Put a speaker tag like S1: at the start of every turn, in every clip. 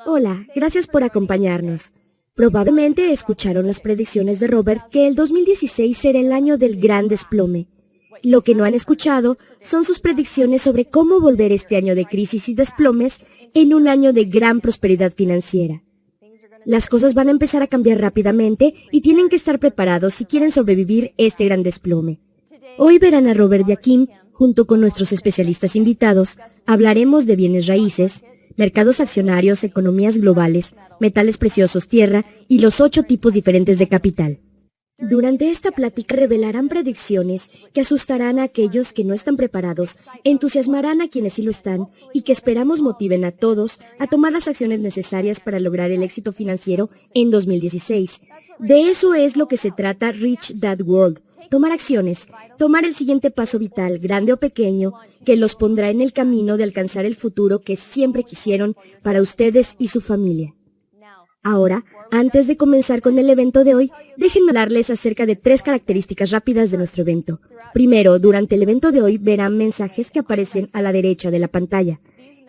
S1: Hola, gracias por acompañarnos. Probablemente escucharon las predicciones de Robert que el 2016 será el año del gran desplome. Lo que no han escuchado son sus predicciones sobre cómo volver este año de crisis y desplomes en un año de gran prosperidad financiera. Las cosas van a empezar a cambiar rápidamente y tienen que estar preparados si quieren sobrevivir este gran desplome. Hoy verán a Robert y a Kim, junto con nuestros especialistas invitados, hablaremos de bienes raíces, mercados accionarios, economías globales, metales preciosos, tierra y los 8 tipos diferentes de capital. Durante esta plática revelarán predicciones que asustarán a aquellos que no están preparados, entusiasmarán a quienes sí lo están y que esperamos motiven a todos a tomar las acciones necesarias para lograr el éxito financiero en 2016. De eso es lo que se trata Rich Dad World. Tomar acciones, tomar el siguiente paso vital, grande o pequeño, que los pondrá en el camino de alcanzar el futuro que siempre quisieron para ustedes y su familia. Ahora, antes de comenzar con el evento de hoy, déjenme hablarles acerca de 3 características rápidas de nuestro evento. Primero, durante el evento de hoy verán mensajes que aparecen a la derecha de la pantalla.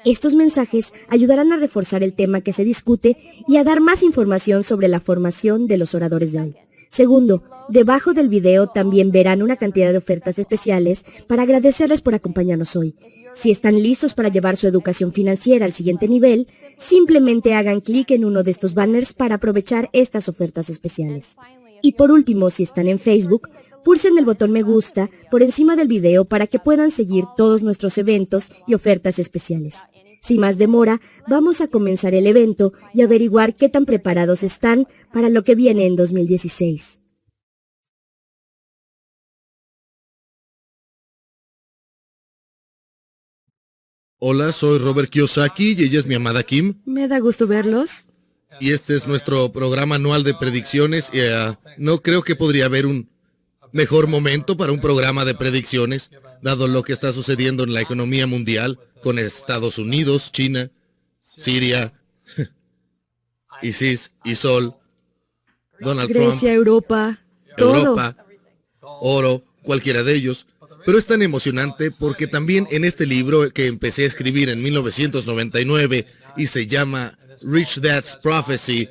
S1: Estos mensajes ayudarán a reforzar el tema que se discute y a dar más información sobre la formación de los oradores de hoy. Segundo, debajo del video también verán una cantidad de ofertas especiales para agradecerles por acompañarnos hoy. Si están listos para llevar su educación financiera al siguiente nivel, simplemente hagan clic en uno de estos banners para aprovechar estas ofertas especiales. Y por último, si están en Facebook, pulsen el botón me gusta por encima del video para que puedan seguir todos nuestros eventos y ofertas especiales. Sin más demora, vamos a comenzar el evento y averiguar qué tan preparados están para lo que viene en 2016.
S2: Hola, soy Robert Kiyosaki y ella es mi amada Kim.
S1: Me da gusto verlos.
S2: Y este es nuestro programa anual de predicciones. No creo que podría haber un mejor momento para un programa de predicciones, dado lo que está sucediendo en la economía mundial con Estados Unidos, China, Siria, ISIS, ISOL, Donald
S1: Grecia,
S2: Trump,
S1: Europa, todo.
S2: Europa, oro, cualquiera de ellos. Pero es tan emocionante porque también en este libro que empecé a escribir en 1999 y se llama Rich Dad's Prophecy,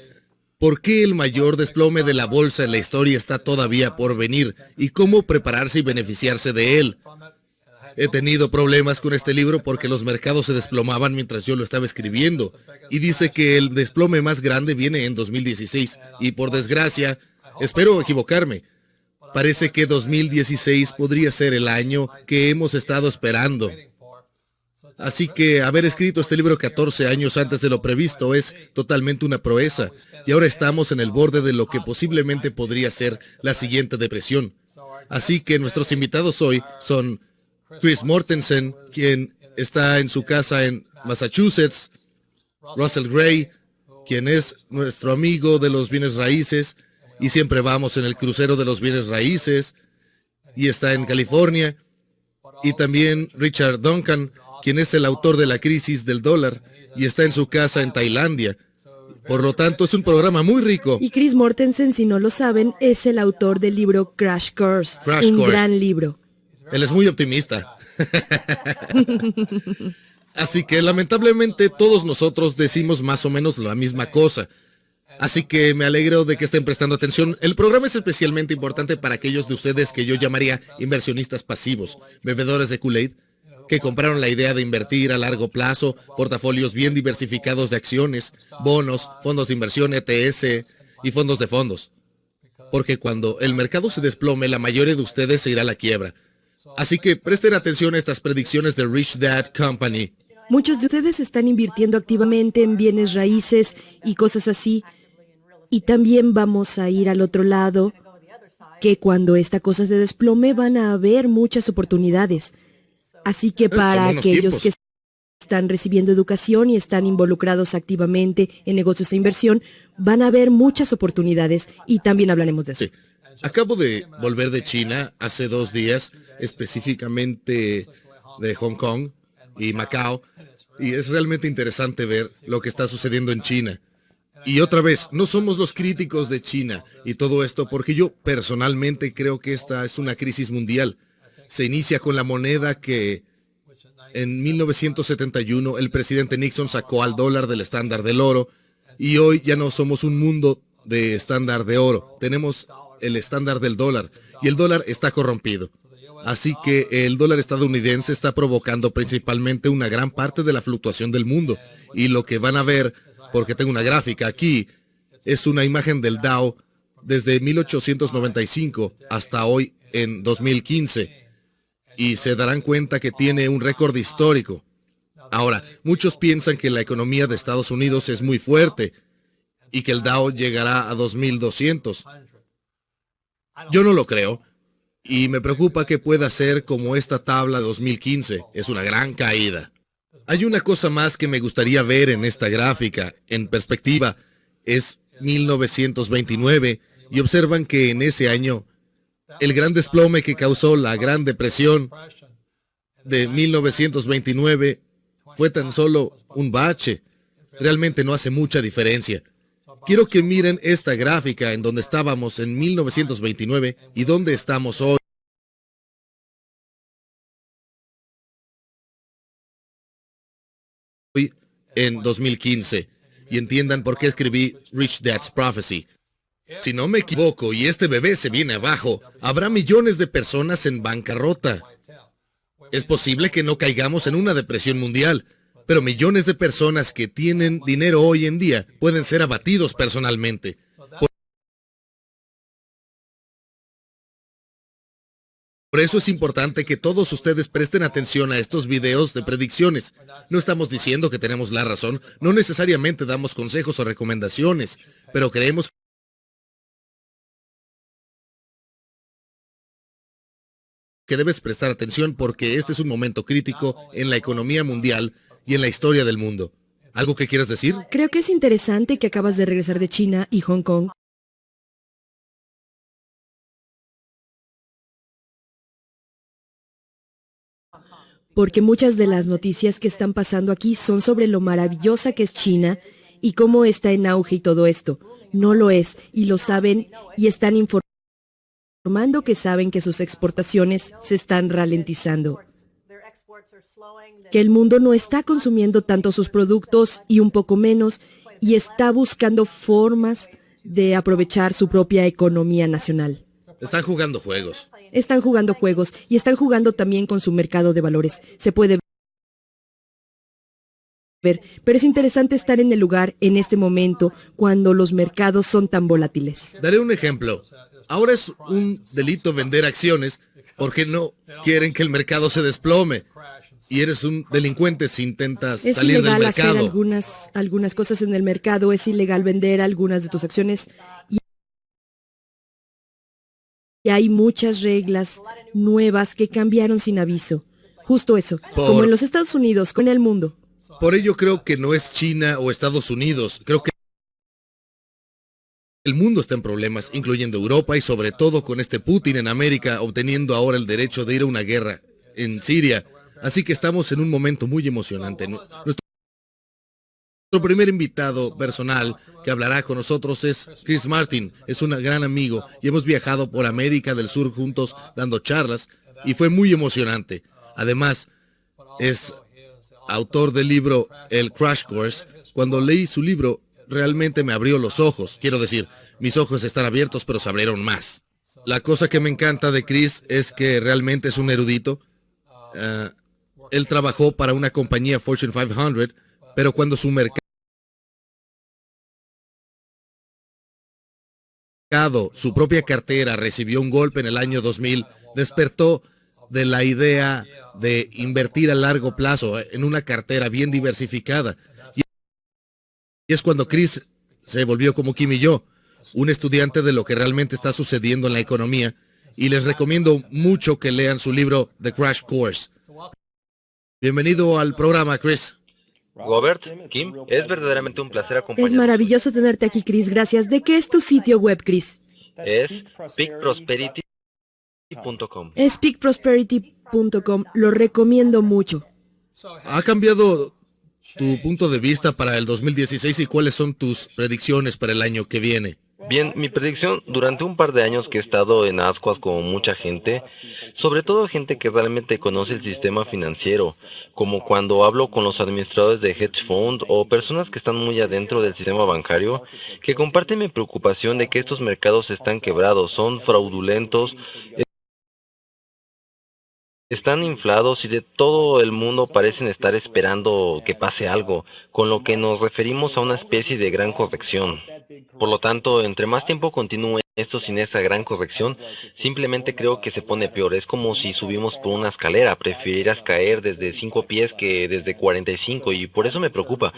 S2: ¿por qué el mayor desplome de la bolsa en la historia está todavía por venir y cómo prepararse y beneficiarse de él? He tenido problemas con este libro porque los mercados se desplomaban mientras yo lo estaba escribiendo y dice que el desplome más grande viene en 2016 y por desgracia, espero equivocarme, parece que 2016 podría ser el año que hemos estado esperando. Así que haber escrito este libro 14 años antes de lo previsto es totalmente una proeza. Y ahora estamos en el borde de lo que posiblemente podría ser la siguiente depresión. Así que nuestros invitados hoy son Chris Mortensen, quien está en su casa en Massachusetts, Russell Gray, quien es nuestro amigo de los bienes raíces, y siempre vamos en el crucero de los bienes raíces, y está en California, y también Richard Duncan, quien es el autor de La crisis del dólar, y está en su casa en Tailandia. Por lo tanto, es un programa muy rico.
S1: Y Chris Mortensen, si no lo saben, es el autor del libro Crash Course, un gran libro.
S2: Él es muy optimista. Así que lamentablemente todos nosotros decimos más o menos la misma cosa. Así que me alegro de que estén prestando atención. El programa es especialmente importante para aquellos de ustedes que yo llamaría inversionistas pasivos, bebedores de Kool-Aid, que compraron la idea de invertir a largo plazo, portafolios bien diversificados de acciones, bonos, fondos de inversión, ETS y fondos de fondos. Porque cuando el mercado se desplome, la mayoría de ustedes se irá a la quiebra. Así que presten atención a estas predicciones de Rich Dad Company.
S1: Muchos de ustedes están invirtiendo activamente en bienes raíces y cosas así. Y también vamos a ir al otro lado, que cuando esta cosa se desplome van a haber muchas oportunidades. Así que para aquellos que están recibiendo educación y están involucrados activamente en negocios de inversión, van a haber muchas oportunidades y también hablaremos de eso.
S2: Sí. Acabo de volver de China hace 2 días, específicamente de Hong Kong y Macao, y es realmente interesante ver lo que está sucediendo en China. Y otra vez, no somos los críticos de China y todo esto, porque yo personalmente creo que esta es una crisis mundial. Se inicia con la moneda que En 1971 el presidente Nixon sacó al dólar del estándar del oro y hoy ya no somos un mundo de estándar de oro. Tenemos el estándar del dólar y el dólar está corrompido. Así que el dólar estadounidense está provocando principalmente una gran parte de la fluctuación del mundo. Y lo que van a ver, porque tengo una gráfica aquí, es una imagen del Dow desde 1895 hasta hoy en 2015. Y se darán cuenta que tiene un récord histórico. Ahora, muchos piensan que la economía de Estados Unidos es muy fuerte y que el Dow llegará a 2200. Yo no lo creo. Y me preocupa que pueda ser como esta tabla de 2015. Es una gran caída. Hay una cosa más que me gustaría ver en esta gráfica, en perspectiva. Es 1929 y observan que en ese año el gran desplome que causó la Gran Depresión de 1929 fue tan solo un bache. Realmente no hace mucha diferencia. Quiero que miren esta gráfica en donde estábamos en 1929 y dónde estamos hoy en 2015 y entiendan por qué escribí Rich Dad's Prophecy. Si no me equivoco y este bebé se viene abajo, habrá millones de personas en bancarrota. Es posible que no caigamos en una depresión mundial, pero millones de personas que tienen dinero hoy en día pueden ser abatidos personalmente. Por eso es importante que todos ustedes presten atención a estos videos de predicciones. No estamos diciendo que tenemos la razón, no necesariamente damos consejos o recomendaciones, pero creemos que debes prestar atención porque este es un momento crítico en la economía mundial y en la historia del mundo. ¿Algo que quieras decir?
S1: Creo que es interesante que acabas de regresar de China y Hong Kong. Porque muchas de las noticias que están pasando aquí son sobre lo maravillosa que es China y cómo está en auge y todo esto. No lo es, y lo saben y están informando que saben que sus exportaciones se están ralentizando. Que el mundo no está consumiendo tanto sus productos y un poco menos, y está buscando formas de aprovechar su propia economía nacional.
S2: Están jugando juegos.
S1: Están jugando juegos y están jugando también con su mercado de valores. Se puede ver, pero es interesante estar en el lugar en este momento cuando los mercados son tan volátiles.
S2: Daré un ejemplo. Ahora es un delito vender acciones porque no quieren que el mercado se desplome. Y eres un delincuente si intentas salir del mercado.
S1: Es ilegal hacer algunas cosas en el mercado, es ilegal vender algunas de tus acciones. Y hay muchas reglas nuevas que cambiaron sin aviso. Justo eso, como en los Estados Unidos, con el mundo.
S2: Por ello creo que no es China o Estados Unidos. Creo que el mundo está en problemas, incluyendo Europa y sobre todo con este Putin en América obteniendo ahora el derecho de ir a una guerra en Siria. Así que estamos en un momento muy emocionante. Nuestro primer invitado personal que hablará con nosotros es Chris Martin. Es un gran amigo y hemos viajado por América del Sur juntos dando charlas y fue muy emocionante. Además, es autor del libro El Crash Course. Cuando leí su libro, realmente me abrió los ojos. Quiero decir, mis ojos están abiertos, pero se abrieron más. La cosa que me encanta de Chris es que realmente es un erudito. Él trabajó para una compañía Fortune 500, pero cuando su mercado, su propia cartera recibió un golpe en el año 2000, despertó de la idea de invertir a largo plazo en una cartera bien diversificada. Y es cuando Chris se volvió como Kim y yo, un estudiante de lo que realmente está sucediendo en la economía, y les recomiendo mucho que lean su libro The Crash Course. Bienvenido al programa, Chris.
S3: Robert, Kim, es verdaderamente un placer acompañarnos.
S1: Es maravilloso tenerte aquí, Chris. Gracias. ¿De qué es tu sitio web, Chris?
S3: Es peakprosperity.com.
S1: Es peakprosperity.com. Lo recomiendo mucho.
S2: ¿Ha cambiado tu punto de vista para el 2016 y cuáles son tus predicciones para el año que viene?
S3: Bien, mi predicción, durante un par de años que he estado en ascuas con mucha gente, sobre todo gente que realmente conoce el sistema financiero, como cuando hablo con los administradores de hedge fund o personas que están muy adentro del sistema bancario, que comparten mi preocupación de que estos mercados están quebrados, son fraudulentos, están inflados y de todo el mundo parecen estar esperando que pase algo, con lo que nos referimos a una especie de gran corrección. Por lo tanto, entre más tiempo continúe esto sin esa gran corrección, simplemente creo que se pone peor. Es como si subimos por una escalera, preferirás caer desde 5 pies que desde 45 y por eso me preocupa.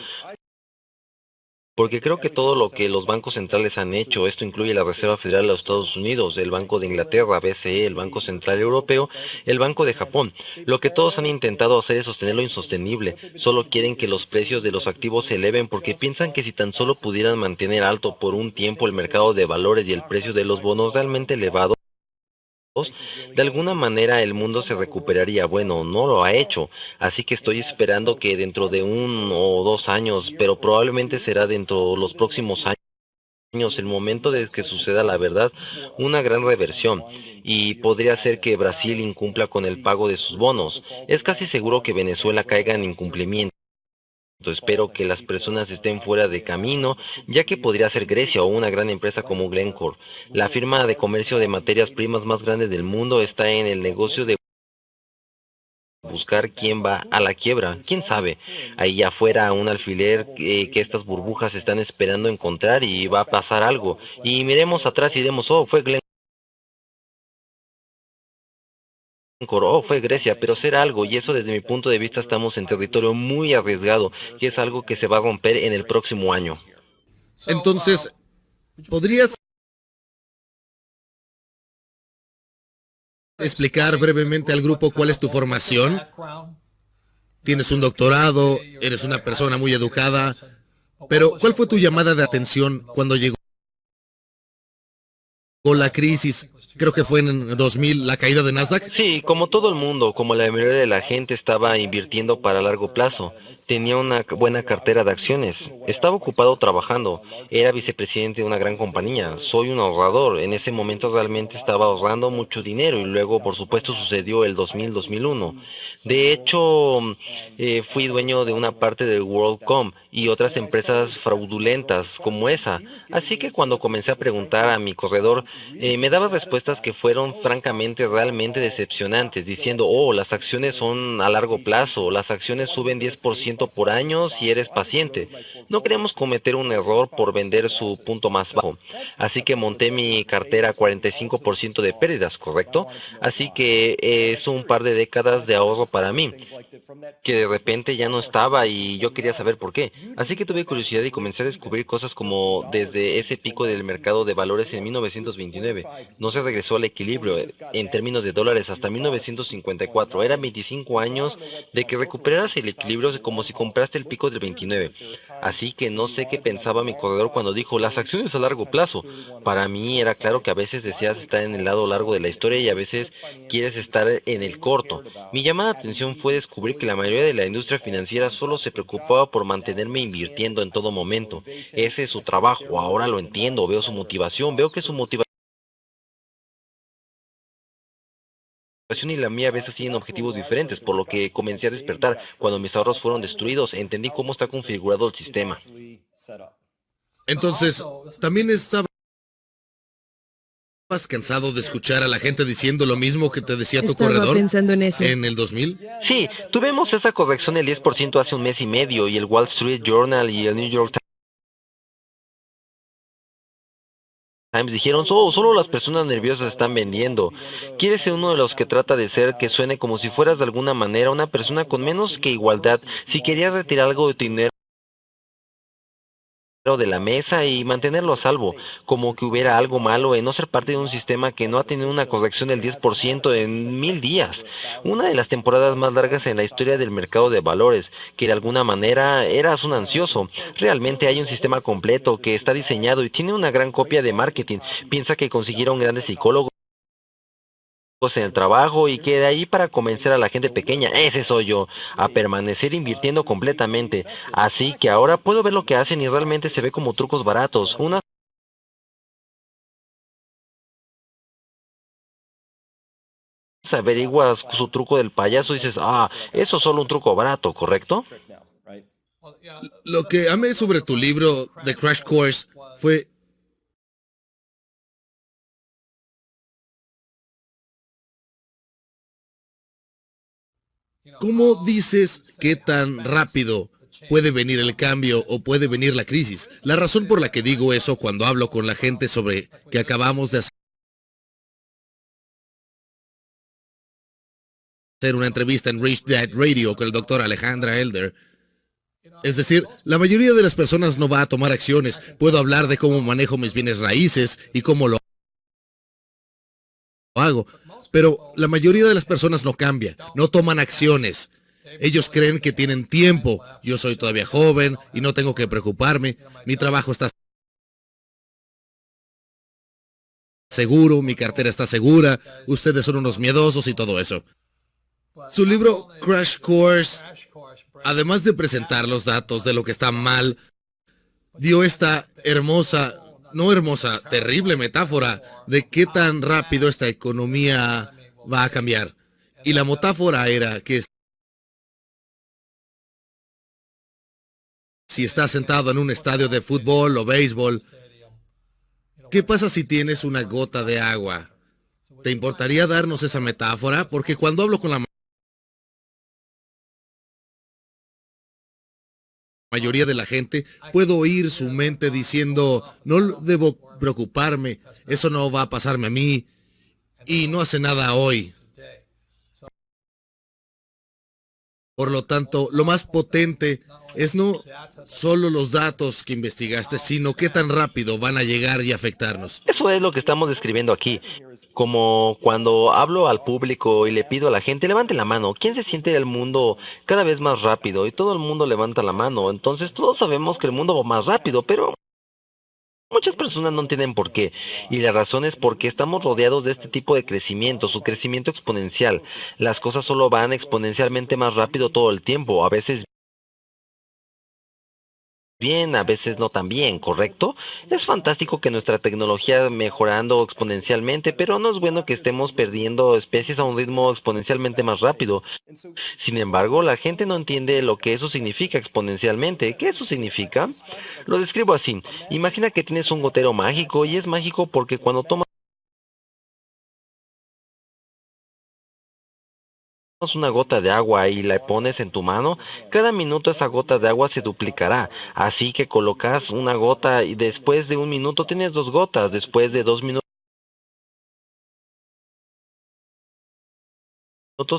S3: Porque creo que todo lo que los bancos centrales han hecho, esto incluye la Reserva Federal de los Estados Unidos, el Banco de Inglaterra, BCE, el Banco Central Europeo, el Banco de Japón, lo que todos han intentado hacer es sostener lo insostenible. Solo quieren que los precios de los activos se eleven porque piensan que si tan solo pudieran mantener alto por un tiempo el mercado de valores y el precio de los bonos realmente elevado, de alguna manera el mundo se recuperaría. Bueno, no lo ha hecho, así que estoy esperando que dentro de 1 o 2 años, pero probablemente será dentro de los próximos años, el momento de que suceda la verdad, una gran reversión. Y podría ser que Brasil incumpla con el pago de sus bonos. Es casi seguro que Venezuela caiga en incumplimiento. Espero que las personas estén fuera de camino, ya que podría ser Grecia o una gran empresa como Glencore. La firma de comercio de materias primas más grande del mundo está en el negocio de buscar quién va a la quiebra. ¿Quién sabe? Ahí afuera un alfiler que estas burbujas están esperando encontrar y va a pasar algo. Y miremos atrás y diremos, oh, fue Glencore, oh, fue Grecia, pero será algo, y eso desde mi punto de vista estamos en territorio muy arriesgado, y es algo que se va a romper en el próximo año.
S2: Entonces, ¿podrías explicar brevemente al grupo cuál es tu formación? Tienes un doctorado, eres una persona muy educada, pero ¿cuál fue tu llamada de atención cuando llegó la crisis? Creo que fue en 2000, la caída de Nasdaq.
S3: Sí, como todo el mundo, como la mayoría de la gente estaba invirtiendo para largo plazo, tenía una buena cartera de acciones, estaba ocupado trabajando, era vicepresidente de una gran compañía, soy un ahorrador, en ese momento realmente estaba ahorrando mucho dinero y luego por supuesto sucedió el 2000-2001. De hecho, fui dueño de una parte de WorldCom y otras empresas fraudulentas como esa, así que cuando comencé a preguntar a mi corredor, me daba respuestas que fueron francamente realmente decepcionantes, diciendo, oh, las acciones son a largo plazo, las acciones suben 10% por año si eres paciente. No queremos cometer un error por vender su punto más bajo. Así que monté mi cartera a 45% de pérdidas, ¿correcto? Así que es un par de décadas de ahorro para mí, que de repente ya no estaba y yo quería saber por qué. Así que tuve curiosidad y comencé a descubrir cosas como desde ese pico del mercado de valores en 1929, no se regresó al equilibrio en términos de dólares hasta 1954. Eran 25 años de que recuperaras el equilibrio como si compraste el pico del 29. Así que no sé qué pensaba mi corredor cuando dijo las acciones a largo plazo. Para mí era claro que a veces deseas estar en el lado largo de la historia y a veces quieres estar en el corto. Mi llamada de atención fue descubrir que la mayoría de la industria financiera solo se preocupaba por mantenerme invirtiendo en todo momento. Ese es su trabajo, ahora lo entiendo, veo su motivación, veo que su motivación y la mía a veces tienen objetivos diferentes, por lo que comencé a despertar. Cuando mis ahorros fueron destruidos, entendí cómo está configurado el sistema.
S2: Entonces, también estabas cansado de escuchar a la gente diciendo lo mismo que te decía tu
S1: Estaba
S2: corredor
S1: pensando en eso.
S2: en el 2000.
S3: Sí, tuvimos esa corrección del 10% hace un mes y medio y el Wall Street Journal y el New York Times dijeron, solo las personas nerviosas están vendiendo. ¿Quieres ser uno de los que trata de ser que suene como si fueras de alguna manera una persona con menos que igualdad? Si querías retirar algo de tu dinero de la mesa y mantenerlo a salvo, como que hubiera algo malo en no ser parte de un sistema que no ha tenido una corrección del 10% en 1000 días, una de las temporadas más largas en la historia del mercado de valores, que de alguna manera eras un ansioso. Realmente hay un sistema completo que está diseñado y tiene una gran copia de marketing. Piensa que consiguieron grandes psicólogos en el trabajo y que de ahí para convencer a la gente pequeña, ese soy yo, a permanecer invirtiendo completamente. Así que ahora puedo ver lo que hacen y realmente se ve como trucos baratos, una averiguas su truco del payaso y dices, ah, eso es solo un truco barato, ¿correcto?
S2: Lo que amé sobre tu libro, The Crash Course, fue cómo dices qué tan rápido puede venir el cambio o puede venir la crisis. La razón por la que digo eso cuando hablo con la gente sobre que acabamos de hacer una entrevista en Rich Dad Radio con el doctor Alejandra Elder. Es decir, la mayoría de las personas no va a tomar acciones. Puedo hablar de cómo manejo mis bienes raíces y cómo lo hago, pero la mayoría de las personas no cambia, no toman acciones. Ellos creen que tienen tiempo. Yo soy todavía joven y no tengo que preocuparme. Mi trabajo está seguro, mi cartera está segura, ustedes son unos miedosos y todo eso. Su libro Crash Course, además de presentar los datos de lo que está mal, dio esta hermosa, no hermosa, terrible metáfora de qué tan rápido esta economía va a cambiar. Y la metáfora era que si estás sentado en un estadio de fútbol o béisbol, ¿qué pasa si tienes una gota de agua? ¿Te importaría darnos esa metáfora? Porque cuando hablo con la mayoría de la gente, puedo oír su mente diciendo, no debo preocuparme, eso no va a pasarme a mí, y no hace nada hoy. Por lo tanto, lo más potente es no solo los datos que investigaste, sino qué tan rápido van a llegar y afectarnos.
S3: Eso es lo que estamos describiendo aquí. Como cuando hablo al público y le pido a la gente, levanten la mano. ¿Quién se siente el mundo cada vez más rápido? Y todo el mundo levanta la mano. Entonces todos sabemos que el mundo va más rápido, pero muchas personas no entienden por qué. Y la razón es porque estamos rodeados de este tipo de crecimiento, su crecimiento exponencial. Las cosas solo van exponencialmente más rápido todo el tiempo. A veces bien, a veces no tan bien, ¿correcto? Es fantástico que nuestra tecnología mejorando exponencialmente, pero no es bueno que estemos perdiendo especies a un ritmo exponencialmente más rápido. Sin embargo, la gente no entiende lo que eso significa exponencialmente. ¿Qué eso significa? Lo describo así. Imagina que tienes un gotero mágico y es mágico porque cuando tomas una gota de agua y la pones en tu mano, cada minuto esa gota de agua se duplicará. Así que colocas una gota y después de un minuto tienes dos gotas, después de 2 minutos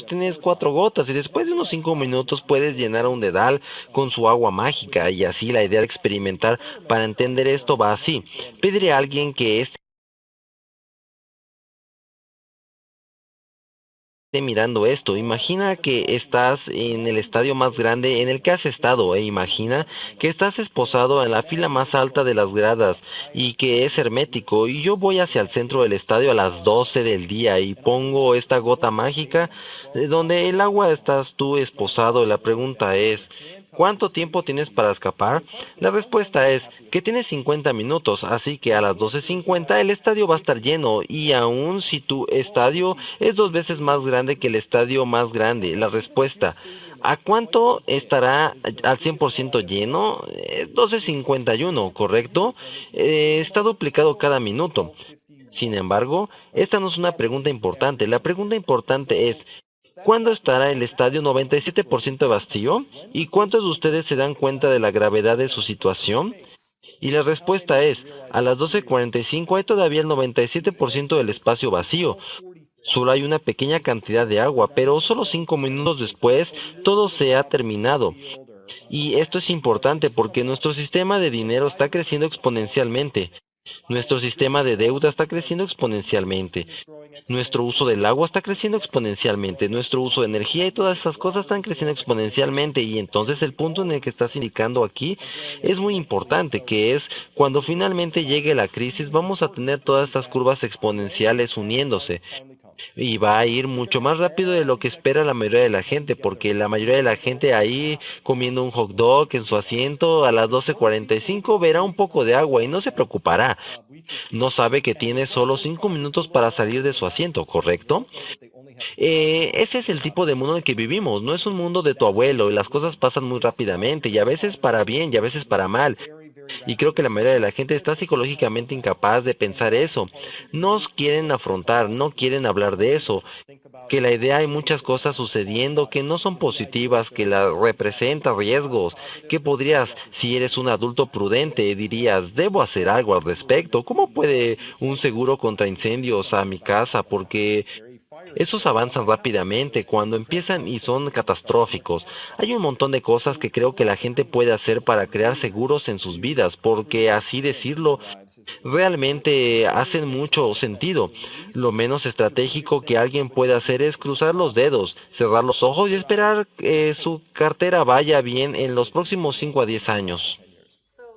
S3: tienes 4 gotas y después de unos 5 minutos puedes llenar un dedal con su agua mágica y así la idea de experimentar para entender esto va así. Pediré a alguien que esté mirando esto. Imagina que estás en el estadio más grande en el que has estado e imagina que estás esposado en la fila más alta de las gradas y que es hermético y yo voy hacia el centro del estadio a las 12 del día y pongo esta gota mágica donde el agua estás tú esposado y la pregunta es ¿cuánto tiempo tienes para escapar? La respuesta es que tienes 50 minutos, así que a las 12:50 el estadio va a estar lleno y aún si tu estadio es 2 veces más grande que el estadio más grande, la respuesta ¿a cuánto estará al 100% lleno? 12:51, ¿correcto? Está duplicado cada minuto. Sin embargo, esta no es una pregunta importante. La pregunta importante es, ¿cuándo estará el estadio 97% vacío? ¿Y cuántos de ustedes se dan cuenta de la gravedad de su situación? Y la respuesta es, a las 12:45 hay todavía el 97% del espacio vacío. Solo hay una pequeña cantidad de agua, pero solo 5 minutos después todo se ha terminado. Y esto es importante porque nuestro sistema de dinero está creciendo exponencialmente. Nuestro sistema de deuda está creciendo exponencialmente. Nuestro uso del agua está creciendo exponencialmente. Nuestro uso de energía y todas esas cosas están creciendo exponencialmente. Y entonces el punto en el que estás indicando aquí es muy importante, que es cuando finalmente llegue la crisis vamos a tener todas estas curvas exponenciales uniéndose. Y va a ir mucho más rápido de lo que espera la mayoría de la gente, porque la mayoría de la gente ahí comiendo un hot dog en su asiento a las 12:45 verá un poco de agua y no se preocupará. No sabe que tiene solo 5 minutos para salir de su asiento, ¿correcto? Ese es el tipo de mundo en el que vivimos. No es un mundo de tu abuelo y las cosas pasan muy rápidamente y a veces para bien y a veces para mal. Y creo que la mayoría de la gente está psicológicamente incapaz de pensar eso. No quieren afrontar, no quieren hablar de eso. Que la idea hay muchas cosas sucediendo que no son positivas, que la representa riesgos, que podrías, si eres un adulto prudente, dirías, debo hacer algo al respecto. ¿Cómo puede un seguro contra incendios a mi casa? Porque esos avanzan rápidamente cuando empiezan y son catastróficos. Hay un montón de cosas que creo que la gente puede hacer para crear seguros en sus vidas, porque así decirlo, realmente hacen mucho sentido. Lo menos estratégico que alguien puede hacer es cruzar los dedos, cerrar los ojos y esperar que su cartera vaya bien en los próximos 5 a 10 años.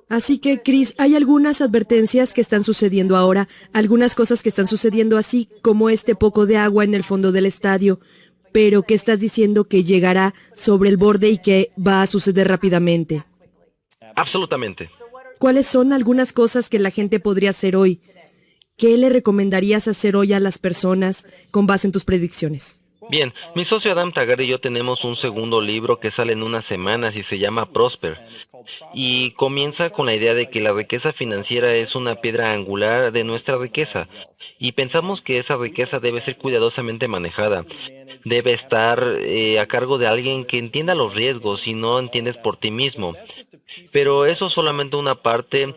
S4: Así que, Chris, hay algunas advertencias que están sucediendo ahora, algunas cosas que están sucediendo así como este poco de agua en el fondo del estadio, pero que estás diciendo que llegará sobre el borde y que va a suceder rápidamente.
S3: Absolutamente.
S4: ¿Cuáles son algunas cosas que la gente podría hacer hoy? ¿Qué le recomendarías hacer hoy a las personas con base en tus predicciones?
S3: Bien, mi socio Adam Tagar y yo tenemos un segundo libro que sale en unas semanas y se llama Prosper. Y comienza con la idea de que la riqueza financiera es una piedra angular de nuestra riqueza. Y pensamos que esa riqueza debe ser cuidadosamente manejada. Debe estar a cargo de alguien que entienda los riesgos y no entiendes por ti mismo. Pero eso es solamente una parte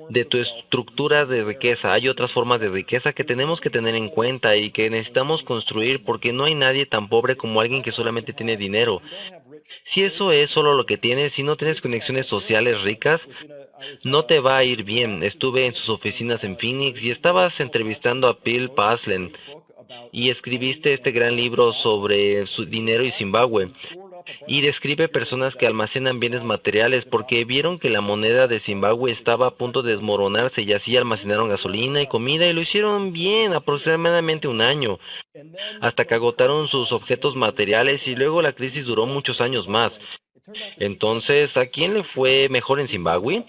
S3: de tu estructura de riqueza. Hay otras formas de riqueza que tenemos que tener en cuenta y que necesitamos construir porque no hay nadie tan pobre como alguien que solamente tiene dinero. Si eso es solo lo que tienes, si no tienes conexiones sociales ricas, no te va a ir bien. Estuve en sus oficinas en Phoenix y estabas entrevistando a Bill Paslen y escribiste este gran libro sobre su dinero y Zimbabue. Y describe personas que almacenan bienes materiales porque vieron que la moneda de Zimbabue estaba a punto de desmoronarse y así almacenaron gasolina y comida y lo hicieron bien aproximadamente un año, hasta que agotaron sus objetos materiales y luego la crisis duró muchos años más. Entonces, ¿a quién le fue mejor en Zimbabue?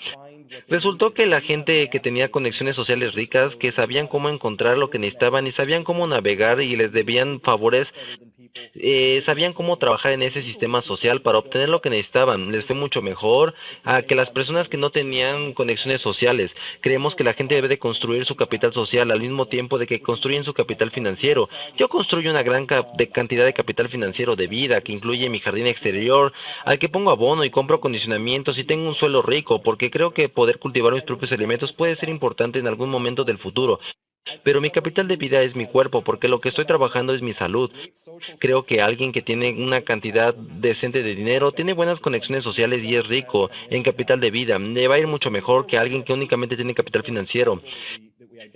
S3: Resultó que la gente que tenía conexiones sociales ricas, que sabían cómo encontrar lo que necesitaban y sabían cómo navegar y les debían favores, sabían cómo trabajar en ese sistema social para obtener lo que necesitaban. Les fue mucho mejor a que las personas que no tenían conexiones sociales. Creemos que la gente debe de construir su capital social al mismo tiempo de que construyen su capital financiero. Yo construyo una gran cantidad de capital financiero de vida que incluye mi jardín exterior, al que pongo abono y compro acondicionamientos y tengo un suelo rico, porque creo que poder cultivar mis propios alimentos puede ser importante en algún momento del futuro. Pero mi capital de vida es mi cuerpo, porque lo que estoy trabajando es mi salud. Creo que alguien que tiene una cantidad decente de dinero, tiene buenas conexiones sociales y es rico en capital de vida. Le va a ir mucho mejor que alguien que únicamente tiene capital financiero.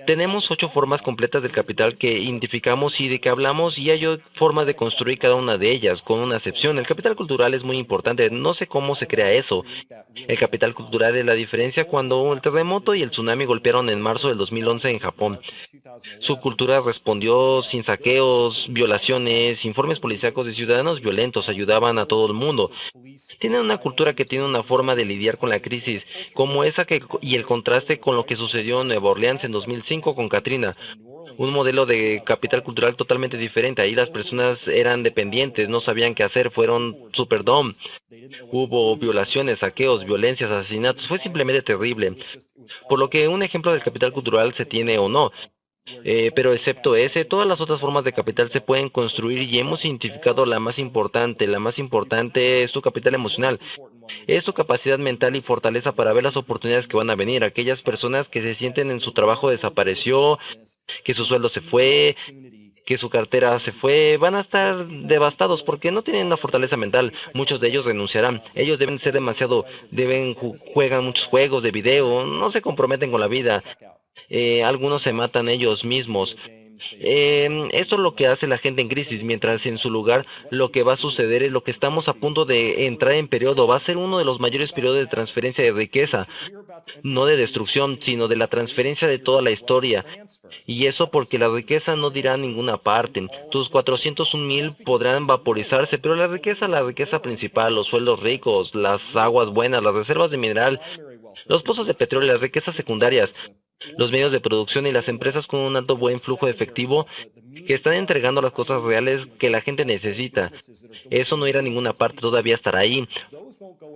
S3: Tenemos 8 formas completas del capital que identificamos y de que hablamos y hay formas de construir cada una de ellas, con una excepción. El capital cultural es muy importante, no sé cómo se crea eso. El capital cultural es la diferencia cuando el terremoto y el tsunami golpearon en marzo del 2011 en Japón. Su cultura respondió sin saqueos, violaciones, informes policíacos de ciudadanos violentos, ayudaban a todo el mundo. Tienen una cultura que tiene una forma de lidiar con la crisis, como esa y el contraste con lo que sucedió en Nueva Orleans en 2005 con Katrina. Un modelo de capital cultural totalmente diferente. Ahí las personas eran dependientes, no sabían qué hacer, fueron Superdome. Hubo violaciones, saqueos, violencias, asesinatos. Fue simplemente terrible. Por lo que un ejemplo del capital cultural se tiene o no. Pero excepto ese, todas las otras formas de capital se pueden construir y hemos identificado la más importante. La más importante es tu capital emocional. Es tu capacidad mental y fortaleza para ver las oportunidades que van a venir. Aquellas personas que se sienten en su trabajo desapareció, que su sueldo se fue, que su cartera se fue, van a estar devastados porque no tienen una fortaleza mental. Muchos de ellos renunciarán. Ellos deben ser demasiado, juegan muchos juegos de video, no se comprometen con la vida. Algunos se matan ellos mismos. Esto es lo que hace la gente en crisis, mientras en su lugar lo que va a suceder es lo que estamos a punto de entrar en periodo. Va a ser uno de los mayores periodos de transferencia de riqueza, no de destrucción, sino de la transferencia de toda la historia. Y eso porque la riqueza no dirá a ninguna parte. Tus 401,000 podrán vaporizarse, pero la riqueza principal, los sueldos ricos, las aguas buenas, las reservas de mineral, los pozos de petróleo, las riquezas secundarias, Los medios de producción y las empresas con un alto buen flujo de efectivo que están entregando las cosas reales que la gente necesita. Eso no irá a ninguna parte, todavía estará ahí.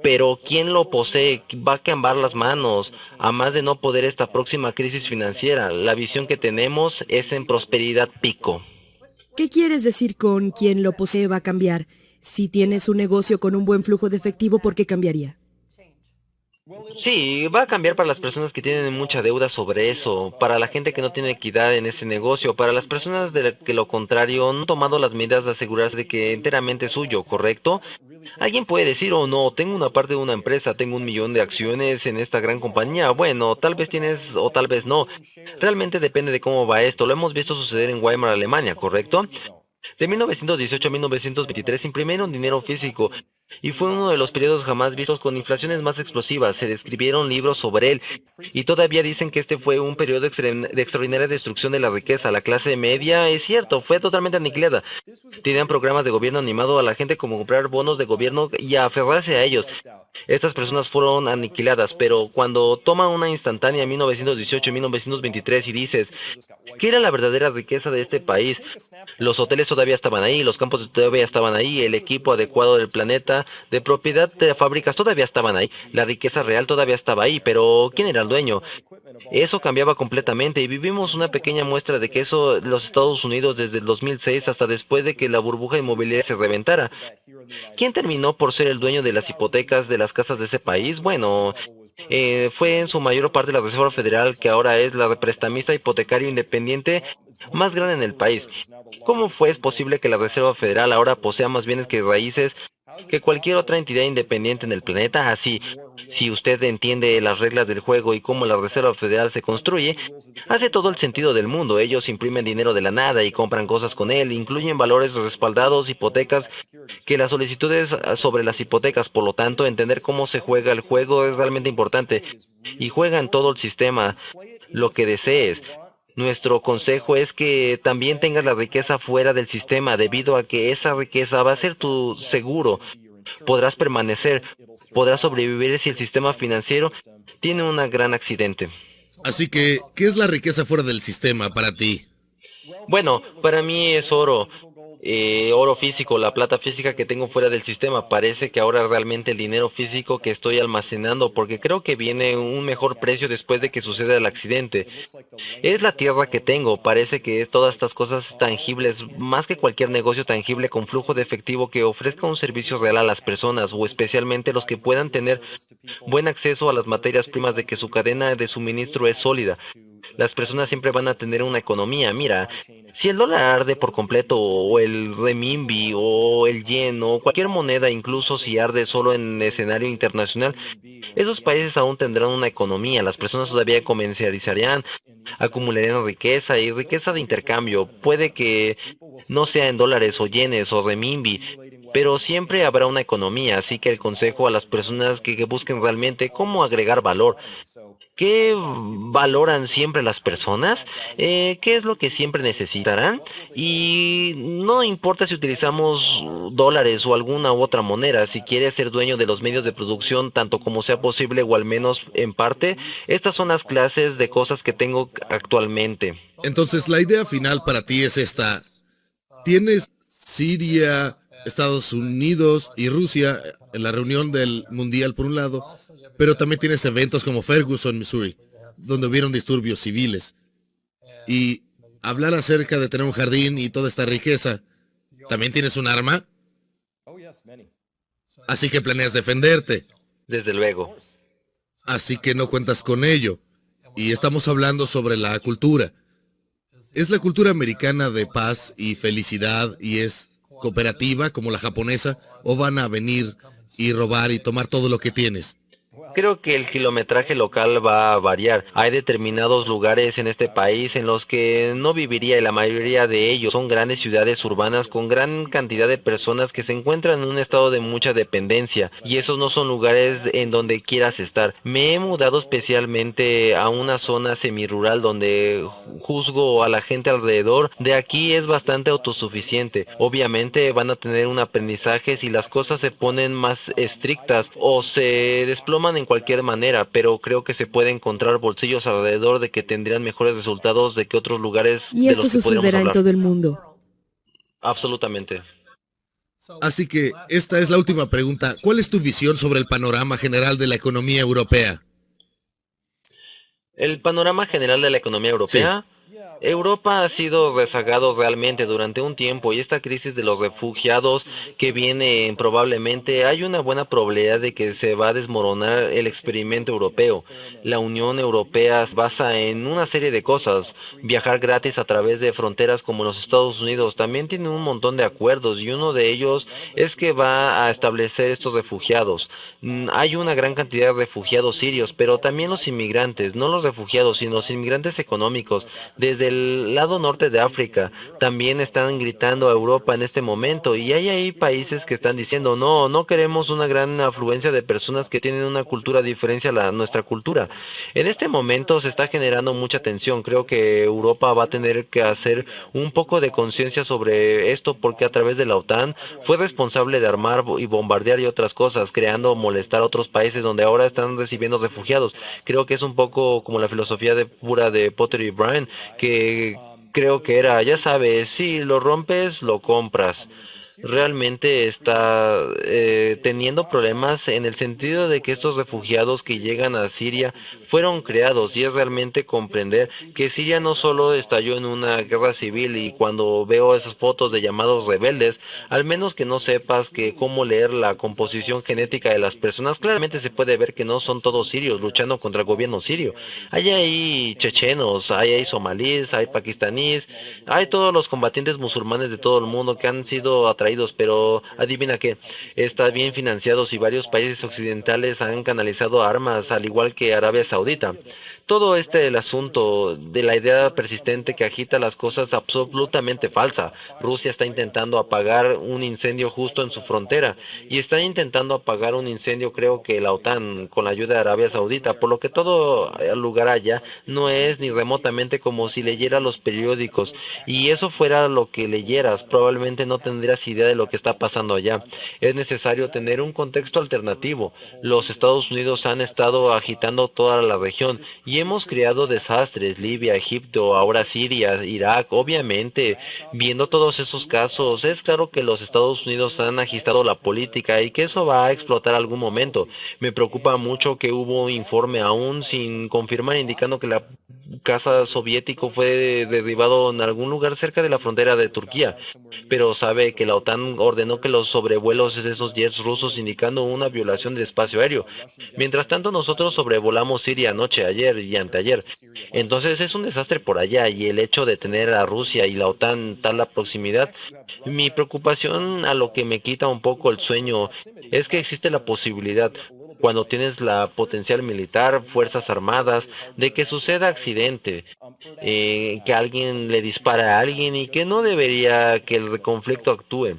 S3: Pero ¿quién lo posee? Va a cambiar las manos, a más de no poder esta próxima crisis financiera. La visión que tenemos es en prosperidad pico.
S4: ¿Qué quieres decir con quien lo posee va a cambiar? Si tienes un negocio con un buen flujo de efectivo, ¿por qué cambiaría?
S3: Sí, va a cambiar para las personas que tienen mucha deuda sobre eso, para la gente que no tiene equidad en ese negocio, para las personas de que lo contrario no han tomado las medidas de asegurarse de que enteramente es suyo, ¿correcto? Alguien puede decir, oh no, tengo una parte de una empresa, tengo 1 millón de acciones en esta gran compañía. Bueno, tal vez tienes o tal vez no. Realmente depende de cómo va esto. Lo hemos visto suceder en Weimar, Alemania, ¿correcto? De 1918 a 1923 imprimieron dinero físico y fue uno de los periodos jamás vistos con inflaciones más explosivas. Se describieron libros sobre él y todavía dicen que este fue un periodo de extraordinaria destrucción de la riqueza. La clase media, es cierto, fue totalmente aniquilada. Tenían programas de gobierno animado a la gente como comprar bonos de gobierno y a aferrarse a ellos. Estas personas fueron aniquiladas, pero cuando toma una instantánea en 1918 y 1923 y dices, ¿qué era la verdadera riqueza de este país? Los hoteles todavía estaban ahí, los campos todavía estaban ahí, el equipo adecuado del planeta, de propiedad de fábricas todavía estaban ahí, la riqueza real todavía estaba ahí, pero ¿quién era el dueño? Eso cambiaba completamente y vivimos una pequeña muestra de que eso los Estados Unidos desde el 2006 hasta después de que la burbuja inmobiliaria se reventara. ¿Quién terminó por ser el dueño de las hipotecas de las casas de ese país? Bueno, fue en su mayor parte la Reserva Federal, que ahora es la prestamista hipotecario independiente más grande en el país. ¿Cómo fue posible que la Reserva Federal ahora posea más bienes que raíces que cualquier otra entidad independiente en el planeta? Así, si usted entiende las reglas del juego y cómo la Reserva Federal se construye, hace todo el sentido del mundo. Ellos imprimen dinero de la nada y compran cosas con él, incluyen valores respaldados, hipotecas, que las solicitudes sobre las hipotecas. Por lo tanto, entender cómo se juega el juego es realmente importante. Y juegan todo el sistema, lo que desees. Nuestro consejo es que también tengas la riqueza fuera del sistema, debido a que esa riqueza va a ser tu seguro. Podrás permanecer, podrás sobrevivir si el sistema financiero tiene un gran accidente.
S2: Así que, ¿qué es la riqueza fuera del sistema para ti?
S3: Bueno, para mí es oro. Oro físico, la plata física que tengo fuera del sistema. Parece que ahora realmente el dinero físico que estoy almacenando, porque creo que viene un mejor precio después de que suceda el accidente. Es la tierra que tengo. Parece que es todas estas cosas tangibles, más que cualquier negocio tangible con flujo de efectivo que ofrezca un servicio real a las personas, o especialmente los que puedan tener buen acceso a las materias primas de que su cadena de suministro es sólida. Las personas siempre van a tener una economía. Mira, si el dólar arde por completo, o el renminbi, o el yen, o cualquier moneda, incluso si arde solo en escenario internacional, esos países aún tendrán una economía. Las personas todavía comercializarían, acumularían riqueza y riqueza de intercambio. Puede que no sea en dólares o yenes o renminbi, pero siempre habrá una economía. Así que el consejo a las personas que busquen realmente cómo agregar valor. ¿Qué valoran siempre las personas? ¿Qué es lo que siempre necesitarán? Y no importa si utilizamos dólares o alguna u otra moneda, si quieres ser dueño de los medios de producción tanto como sea posible o al menos en parte, estas son las clases de cosas que tengo actualmente.
S2: Entonces, la idea final para ti es esta. Tienes Siria, Estados Unidos y Rusia en la reunión del Mundial por un lado, pero también tienes eventos como Ferguson, Missouri, donde hubieron disturbios civiles. Y hablar acerca de tener un jardín y toda esta riqueza, ¿también tienes un arma? Así que planeas defenderte.
S3: Desde luego.
S2: Así que no cuentas con ello. Y estamos hablando sobre la cultura. ¿Es la cultura americana de paz y felicidad y es cooperativa como la japonesa, o van a venir y robar y tomar todo lo que tienes?
S3: Creo que el kilometraje local va a variar. Hay determinados lugares en este país en los que no viviría, y la mayoría de ellos son grandes ciudades urbanas con gran cantidad de personas que se encuentran en un estado de mucha dependencia, y esos no son lugares en donde quieras estar. Me he mudado especialmente a una zona semirural donde juzgo a la gente alrededor. De aquí es bastante autosuficiente. Obviamente van a tener un aprendizaje si las cosas se ponen más estrictas o se desploman en en cualquier manera, pero creo que se puede encontrar bolsillos alrededor de que tendrían mejores resultados de que otros lugares
S4: Y
S3: de
S4: esto
S3: los que podríamos
S4: sucederá en
S3: hablar.
S4: todo el mundo.
S3: Absolutamente.
S2: Así que esta es la última pregunta. ¿Cuál es tu visión sobre el panorama general de la economía europea?
S3: El panorama general de la economía europea. Europa ha sido rezagado realmente durante un tiempo y esta crisis de los refugiados que viene probablemente, hay una buena probabilidad de que se va a desmoronar el experimento europeo. La Unión Europea se basa en una serie de cosas. Viajar gratis a través de fronteras como los Estados Unidos también tiene un montón de acuerdos y uno de ellos es que va a establecer estos refugiados. Hay una gran cantidad de refugiados sirios, pero también los inmigrantes, no los refugiados, sino los inmigrantes económicos, desde el lado norte de África, también están gritando a Europa en este momento y hay ahí países que están diciendo no, no queremos una gran afluencia de personas que tienen una cultura diferente a nuestra cultura. En este momento se está generando mucha tensión, creo que Europa va a tener que hacer un poco de conciencia sobre esto porque a través de la OTAN fue responsable de armar y bombardear y otras cosas, creando molestar a otros países donde ahora están recibiendo refugiados. Creo que es un poco como la filosofía pura de Potter y Bryan, que creo que era, ya sabes, si lo rompes, lo compras. Realmente está teniendo problemas en el sentido de que estos refugiados que llegan a Siria fueron creados y es realmente comprender que Siria no solo estalló en una guerra civil y cuando veo esas fotos de llamados rebeldes, al menos que no sepas que cómo leer la composición genética de las personas, claramente se puede ver que no son todos sirios luchando contra el gobierno sirio. Hay ahí chechenos, hay ahí somalíes, hay pakistaníes, hay todos los combatientes musulmanes de todo el mundo que han sido atraídos, pero adivina qué, está bien financiados y varios países occidentales han canalizado armas, al igual que Arabia Saudita. Todo el asunto de la idea persistente que agita las cosas absolutamente falsa. Rusia está intentando apagar un incendio justo en su frontera y está intentando apagar un incendio, creo que la OTAN, con la ayuda de Arabia Saudita, por lo que todo lugar allá no es ni remotamente como si leyera los periódicos y eso fuera lo que leyeras, probablemente no tendrías idea de lo que está pasando allá. Es necesario tener un contexto alternativo. Los Estados Unidos han estado agitando toda la región y hemos creado desastres, Libia, Egipto, ahora Siria, Irak, obviamente, viendo todos esos casos, es claro que los Estados Unidos han agitado la política y que eso va a explotar algún momento. Me preocupa mucho que hubo un informe aún sin confirmar indicando que la casa soviético fue derribado en algún lugar cerca de la frontera de Turquía, pero sabe que la OTAN ordenó que los sobrevuelos de esos jets rusos indicando una violación del espacio aéreo. Mientras tanto nosotros sobrevolamos Siria anoche, ayer y anteayer. Entonces es un desastre por allá y el hecho de tener a Rusia y la OTAN tal la proximidad, mi preocupación a lo que me quita un poco el sueño es que existe la posibilidad cuando tienes la potencial militar, fuerzas armadas, de que suceda accidente, que alguien le dispara a alguien y que no debería que el conflicto actúe.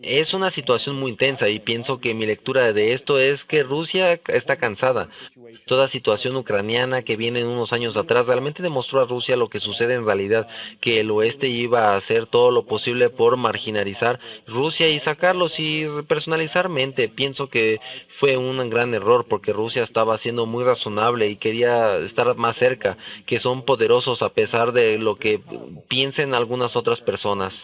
S3: Es una situación muy intensa y pienso que mi lectura de esto es que Rusia está cansada. Toda situación ucraniana que viene unos años atrás realmente demostró a Rusia lo que sucede en realidad, que el oeste iba a hacer todo lo posible por marginalizar Rusia y sacarlos y personalizarmente. Pienso que fue un gran error porque Rusia estaba siendo muy razonable y quería estar más cerca, que son poderosos a pesar de lo que piensen algunas otras personas.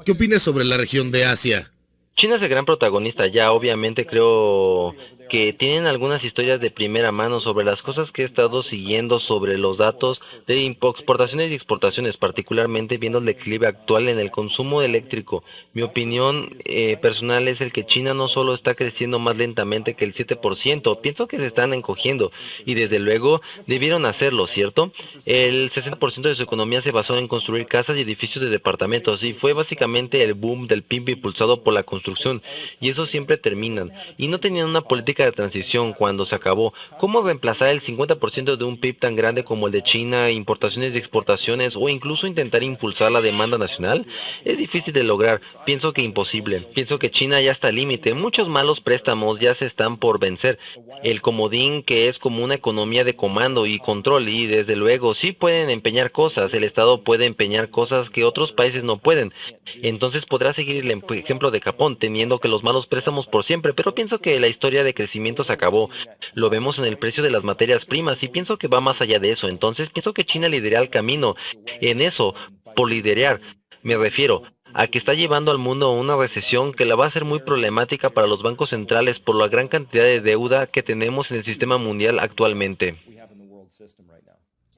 S2: ¿Qué opinas sobre la región de Asia?
S3: China es el gran protagonista ya, obviamente creo que tienen algunas historias de primera mano sobre las cosas que he estado siguiendo sobre los datos de exportaciones y exportaciones, particularmente viendo el declive actual en el consumo eléctrico. Mi opinión personal es el que China no solo está creciendo más lentamente que el 7%, pienso que se están encogiendo y desde luego debieron hacerlo, ¿cierto? El 60% de su economía se basó en construir casas y edificios de departamentos y fue básicamente el boom del PIB impulsado por la construcción y eso siempre terminan y no tenían una política de transición cuando se acabó. ¿Cómo reemplazar el 50% de un PIB tan grande como el de China, importaciones y exportaciones o incluso intentar impulsar la demanda nacional? Es difícil de lograr, pienso que imposible. Pienso que China ya está al límite, muchos malos préstamos ya se están por vencer. El comodín que es como una economía de comando y control y desde luego sí pueden empeñar cosas, el Estado puede empeñar cosas que otros países no pueden. Entonces podrá seguir el ejemplo de Japón, teniendo que los malos préstamos por siempre, pero pienso que la historia de crecimiento se acabó. Lo vemos en el precio de las materias primas y pienso que va más allá de eso. Entonces pienso que China lidera el camino. En eso, por liderar, me refiero a que está llevando al mundo a una recesión que la va a hacer muy problemática para los bancos centrales por la gran cantidad de deuda que tenemos en el sistema mundial actualmente.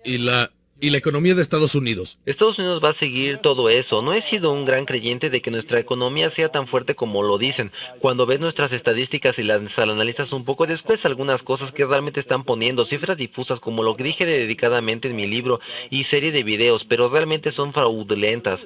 S2: Y la economía de Estados Unidos.
S3: Estados Unidos va a seguir todo eso. No he sido un gran creyente de que nuestra economía sea tan fuerte como lo dicen. Cuando ves nuestras estadísticas y las analizas un poco, después algunas cosas que realmente están poniendo, cifras difusas como lo que dije dedicadamente en mi libro y serie de videos, pero realmente son fraudulentas.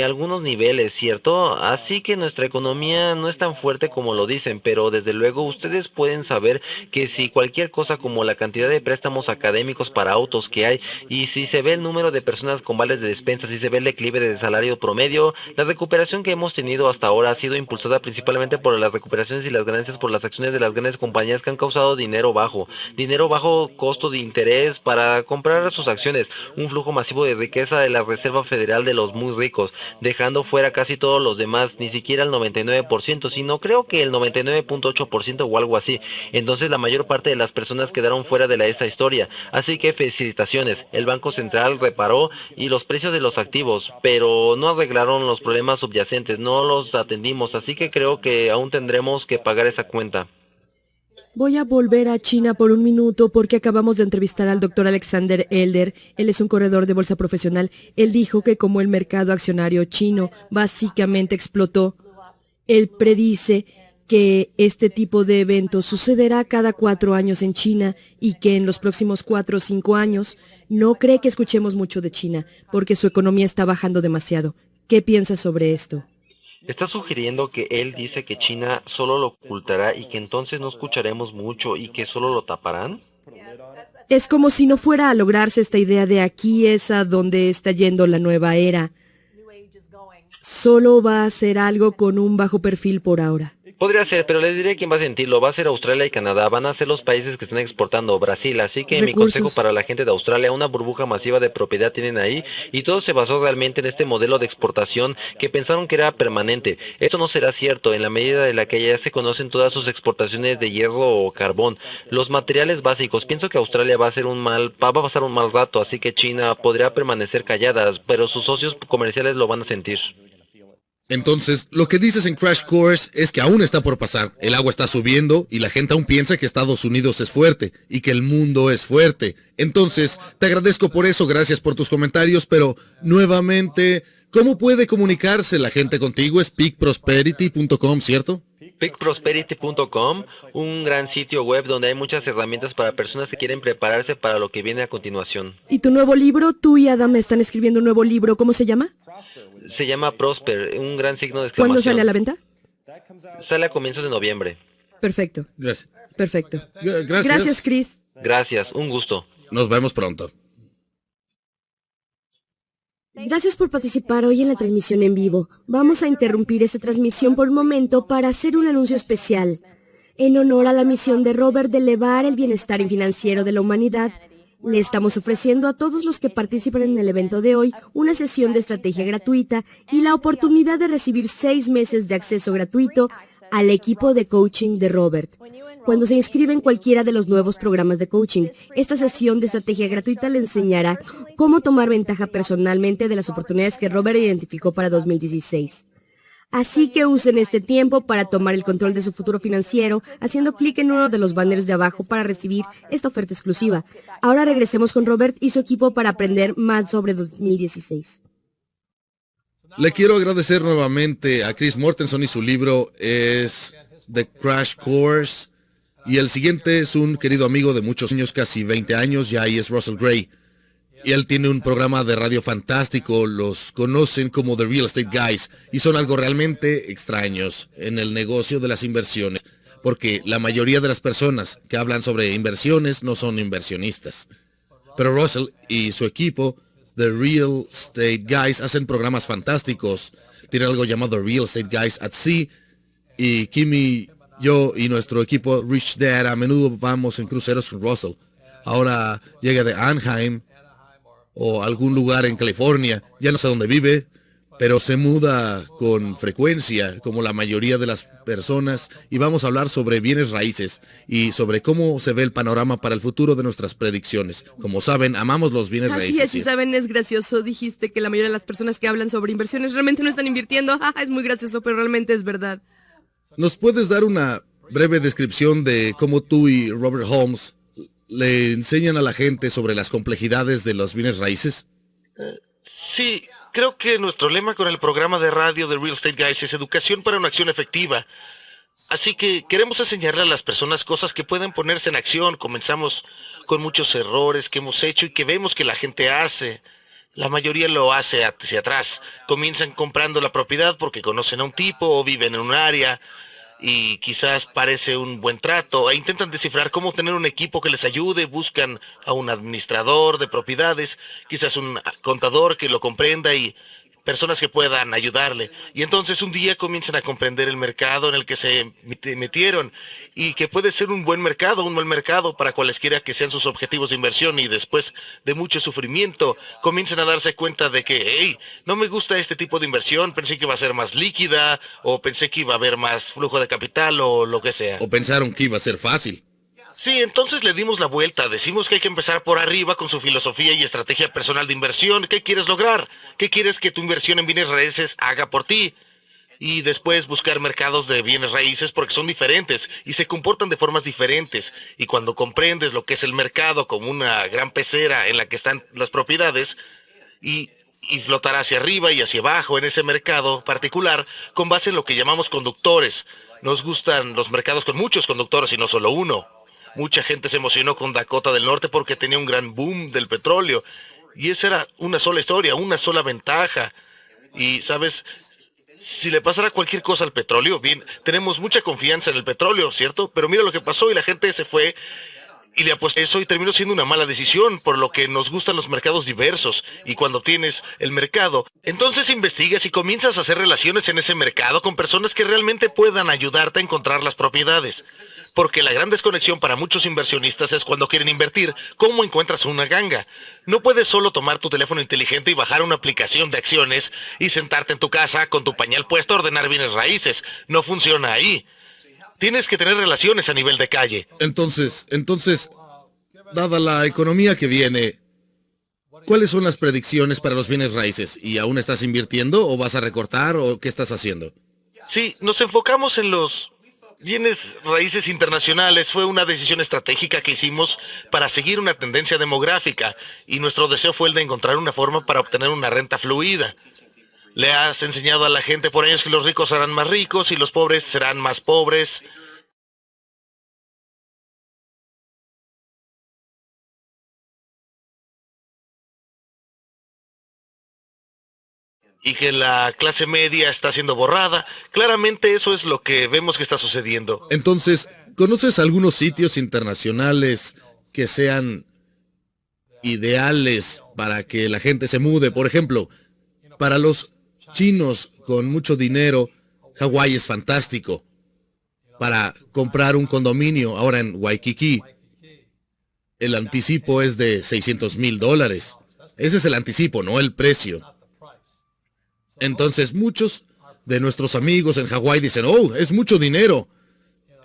S3: Algunos niveles, ¿cierto? Así que nuestra economía no es tan fuerte como lo dicen, pero desde luego ustedes pueden saber que si cualquier cosa como la cantidad de préstamos académicos para autos que hay, y si se ve el número de personas con vales de despensa, si se ve el declive del salario promedio, la recuperación que hemos tenido hasta ahora ha sido impulsada principalmente por las recuperaciones y las ganancias por las acciones de las grandes compañías que han causado dinero bajo costo de interés para comprar sus acciones, un flujo masivo de riqueza de la Reserva Federal de los muy ricos, dejando fuera casi todos los demás, ni siquiera el 99%, sino creo que el 99.8% o algo así. Entonces la mayor parte de las personas quedaron fuera de esa historia, así que felicitaciones. El Banco Central reparó y los precios de los activos, pero no arreglaron los problemas subyacentes, no los atendimos, así que creo que aún tendremos que pagar esa cuenta.
S4: Voy a volver a China por un minuto porque acabamos de entrevistar al doctor Alexander Elder. Él es un corredor de bolsa profesional. Él dijo que como el mercado accionario chino básicamente explotó, él predice que este tipo de eventos sucederá cada 4 años en China y que en los próximos 4 o 5 años no cree que escuchemos mucho de China porque su economía está bajando demasiado. ¿Qué piensas sobre esto?
S3: ¿Está sugiriendo que él dice que China solo lo ocultará y que entonces no escucharemos mucho y que solo lo taparán?
S4: Es como si no fuera a lograrse esta idea de aquí es a donde está yendo la nueva era. Solo va a ser algo con un bajo perfil por ahora.
S3: Podría ser, pero les diré quién va a sentirlo. Va a ser Australia y Canadá. Van a ser los países que están exportando. Brasil. Así que mi consejo para la gente de Australia, una burbuja masiva de propiedad tienen ahí. Y todo se basó realmente en este modelo de exportación que pensaron que era permanente. Esto no será cierto en la medida de la que ya se conocen todas sus exportaciones de hierro o carbón. Los materiales básicos. Pienso que Australia va a pasar un mal rato. Así que China podrá permanecer callada, pero sus socios comerciales lo van a sentir.
S2: Entonces, lo que dices en Crash Course es que aún está por pasar. El agua está subiendo y la gente aún piensa que Estados Unidos es fuerte y que el mundo es fuerte. Entonces, te agradezco por eso, gracias por tus comentarios, pero nuevamente, ¿cómo puede comunicarse la gente contigo? Es peakprosperity.com, ¿cierto?
S3: peakprosperity.com, un gran sitio web donde hay muchas herramientas para personas que quieren prepararse para lo que viene a continuación.
S4: ¿Y tu nuevo libro? Tú y Adam están escribiendo un nuevo libro. ¿Cómo se llama?
S3: Se llama Prosper, un gran signo de exclamación.
S4: ¿Cuándo sale a la venta?
S3: Sale a comienzos de noviembre.
S4: Perfecto.
S2: Gracias.
S4: Perfecto.
S2: Gracias.
S4: Gracias, Chris.
S3: Gracias, un gusto.
S2: Nos vemos pronto.
S1: Gracias por participar hoy en la transmisión en vivo. Vamos a interrumpir esta transmisión por un momento para hacer un anuncio especial. En honor a la misión de Robert de elevar el bienestar financiero de la humanidad, le estamos ofreciendo a todos los que participan en el evento de hoy una sesión de estrategia gratuita y la oportunidad de recibir 6 meses de acceso gratuito al equipo de coaching de Robert. Cuando se inscribe en cualquiera de los nuevos programas de coaching, esta sesión de estrategia gratuita le enseñará cómo tomar ventaja personalmente de las oportunidades que Robert identificó para 2016. Así que usen este tiempo para tomar el control de su futuro financiero haciendo clic en uno de los banners de abajo para recibir esta oferta exclusiva. Ahora regresemos con Robert y su equipo para aprender más sobre 2016.
S2: Le quiero agradecer nuevamente a Chris Mortensen y su libro es The Crash Course. Y el siguiente es un querido amigo de muchos años, casi 20 años, ya y es Russell Gray. Y él tiene un programa de radio fantástico, los conocen como The Real Estate Guys, y son algo realmente extraños en el negocio de las inversiones, porque la mayoría de las personas que hablan sobre inversiones no son inversionistas. Pero Russell y su equipo, The Real Estate Guys, hacen programas fantásticos. Tiene algo llamado Real Estate Guys at Sea, y Kimi, yo y nuestro equipo Rich Dad a menudo vamos en cruceros con Russell. Ahora llega de Anaheim o algún lugar en California, ya no sé dónde vive, pero se muda con frecuencia, como la mayoría de las personas, y vamos a hablar sobre bienes raíces y sobre cómo se ve el panorama para el futuro de nuestras predicciones. Como saben, amamos los bienes
S4: Así
S2: raíces.
S4: es, y saben, es gracioso. Dijiste que la mayoría de las personas que hablan sobre inversiones realmente no están invirtiendo. Es muy gracioso, pero realmente es verdad.
S2: ¿Nos puedes dar una breve descripción de cómo tú y Robert Holmes le enseñan a la gente sobre las complejidades de los bienes raíces?
S3: Sí, creo que nuestro lema con el programa de radio de Real Estate Guys es educación para una acción efectiva. Así que queremos enseñarle a las personas cosas que pueden ponerse en acción. Comenzamos con muchos errores que hemos hecho y que vemos que la gente hace. La mayoría lo hace hacia atrás. Comienzan comprando la propiedad porque conocen a un tipo o viven en un área y quizás parece un buen trato e intentan descifrar cómo tener un equipo que les ayude, buscan a un administrador de propiedades, quizás un contador que lo comprenda y personas que puedan ayudarle. Y entonces un día comienzan a comprender el mercado en el que se metieron y que puede ser un buen mercado, un mal mercado para cualesquiera que sean sus objetivos de inversión, y después de mucho sufrimiento comienzan a darse cuenta de que, hey, no me gusta este tipo de inversión, pensé que iba a ser más líquida o pensé que iba a haber más flujo de capital o lo que sea.
S2: ¿O pensaron que iba a ser fácil?
S3: Sí, entonces le dimos la vuelta. Decimos que hay que empezar por arriba con su filosofía y estrategia personal de inversión. ¿Qué quieres lograr? ¿Qué quieres que tu inversión en bienes raíces haga por ti? Y después buscar mercados de bienes raíces porque son diferentes y se comportan de formas diferentes. Y cuando comprendes lo que es el mercado como una gran pecera en la que están las propiedades y flotar hacia arriba y hacia abajo en ese mercado particular con base en lo que llamamos conductores. Nos gustan los mercados con muchos conductores y no solo uno. Mucha gente se emocionó con Dakota del Norte porque tenía un gran boom del petróleo. Y esa era una sola historia, una sola ventaja. Y, ¿sabes? Si le pasara cualquier cosa al petróleo, bien, tenemos mucha confianza en el petróleo, ¿cierto? Pero mira lo que pasó y la gente se fue y le apostó eso y terminó siendo una mala decisión, por lo que nos gustan los mercados diversos. Y cuando tienes el mercado, entonces investigas y comienzas a hacer relaciones en ese mercado con personas que realmente puedan ayudarte a encontrar las propiedades. Porque la gran desconexión para muchos inversionistas es cuando quieren invertir, ¿cómo encuentras una ganga? No puedes solo tomar tu teléfono inteligente y bajar una aplicación de acciones y sentarte en tu casa con tu pañal puesto a ordenar bienes raíces. No funciona ahí. Tienes que tener relaciones a nivel de calle.
S2: Entonces, dada la economía que viene, ¿cuáles son las predicciones para los bienes raíces? ¿Y aún estás invirtiendo o vas a recortar o qué estás haciendo?
S3: Sí, nos enfocamos en los bienes raíces internacionales. Fue una decisión estratégica que hicimos para seguir una tendencia demográfica y nuestro deseo fue el de encontrar una forma para obtener una renta fluida. Le has enseñado a la gente por años que los ricos serán más ricos y los pobres serán más pobres. Y que la clase media está siendo borrada. Claramente eso es lo que vemos que está sucediendo.
S2: Entonces, ¿conoces algunos sitios internacionales que sean ideales para que la gente se mude? Por ejemplo, para los chinos con mucho dinero, Hawái es fantástico. Para comprar un condominio ahora en Waikiki, el anticipo es de $600,000. Ese es el anticipo, no el precio. Entonces muchos de nuestros amigos en Hawái dicen, oh, es mucho dinero.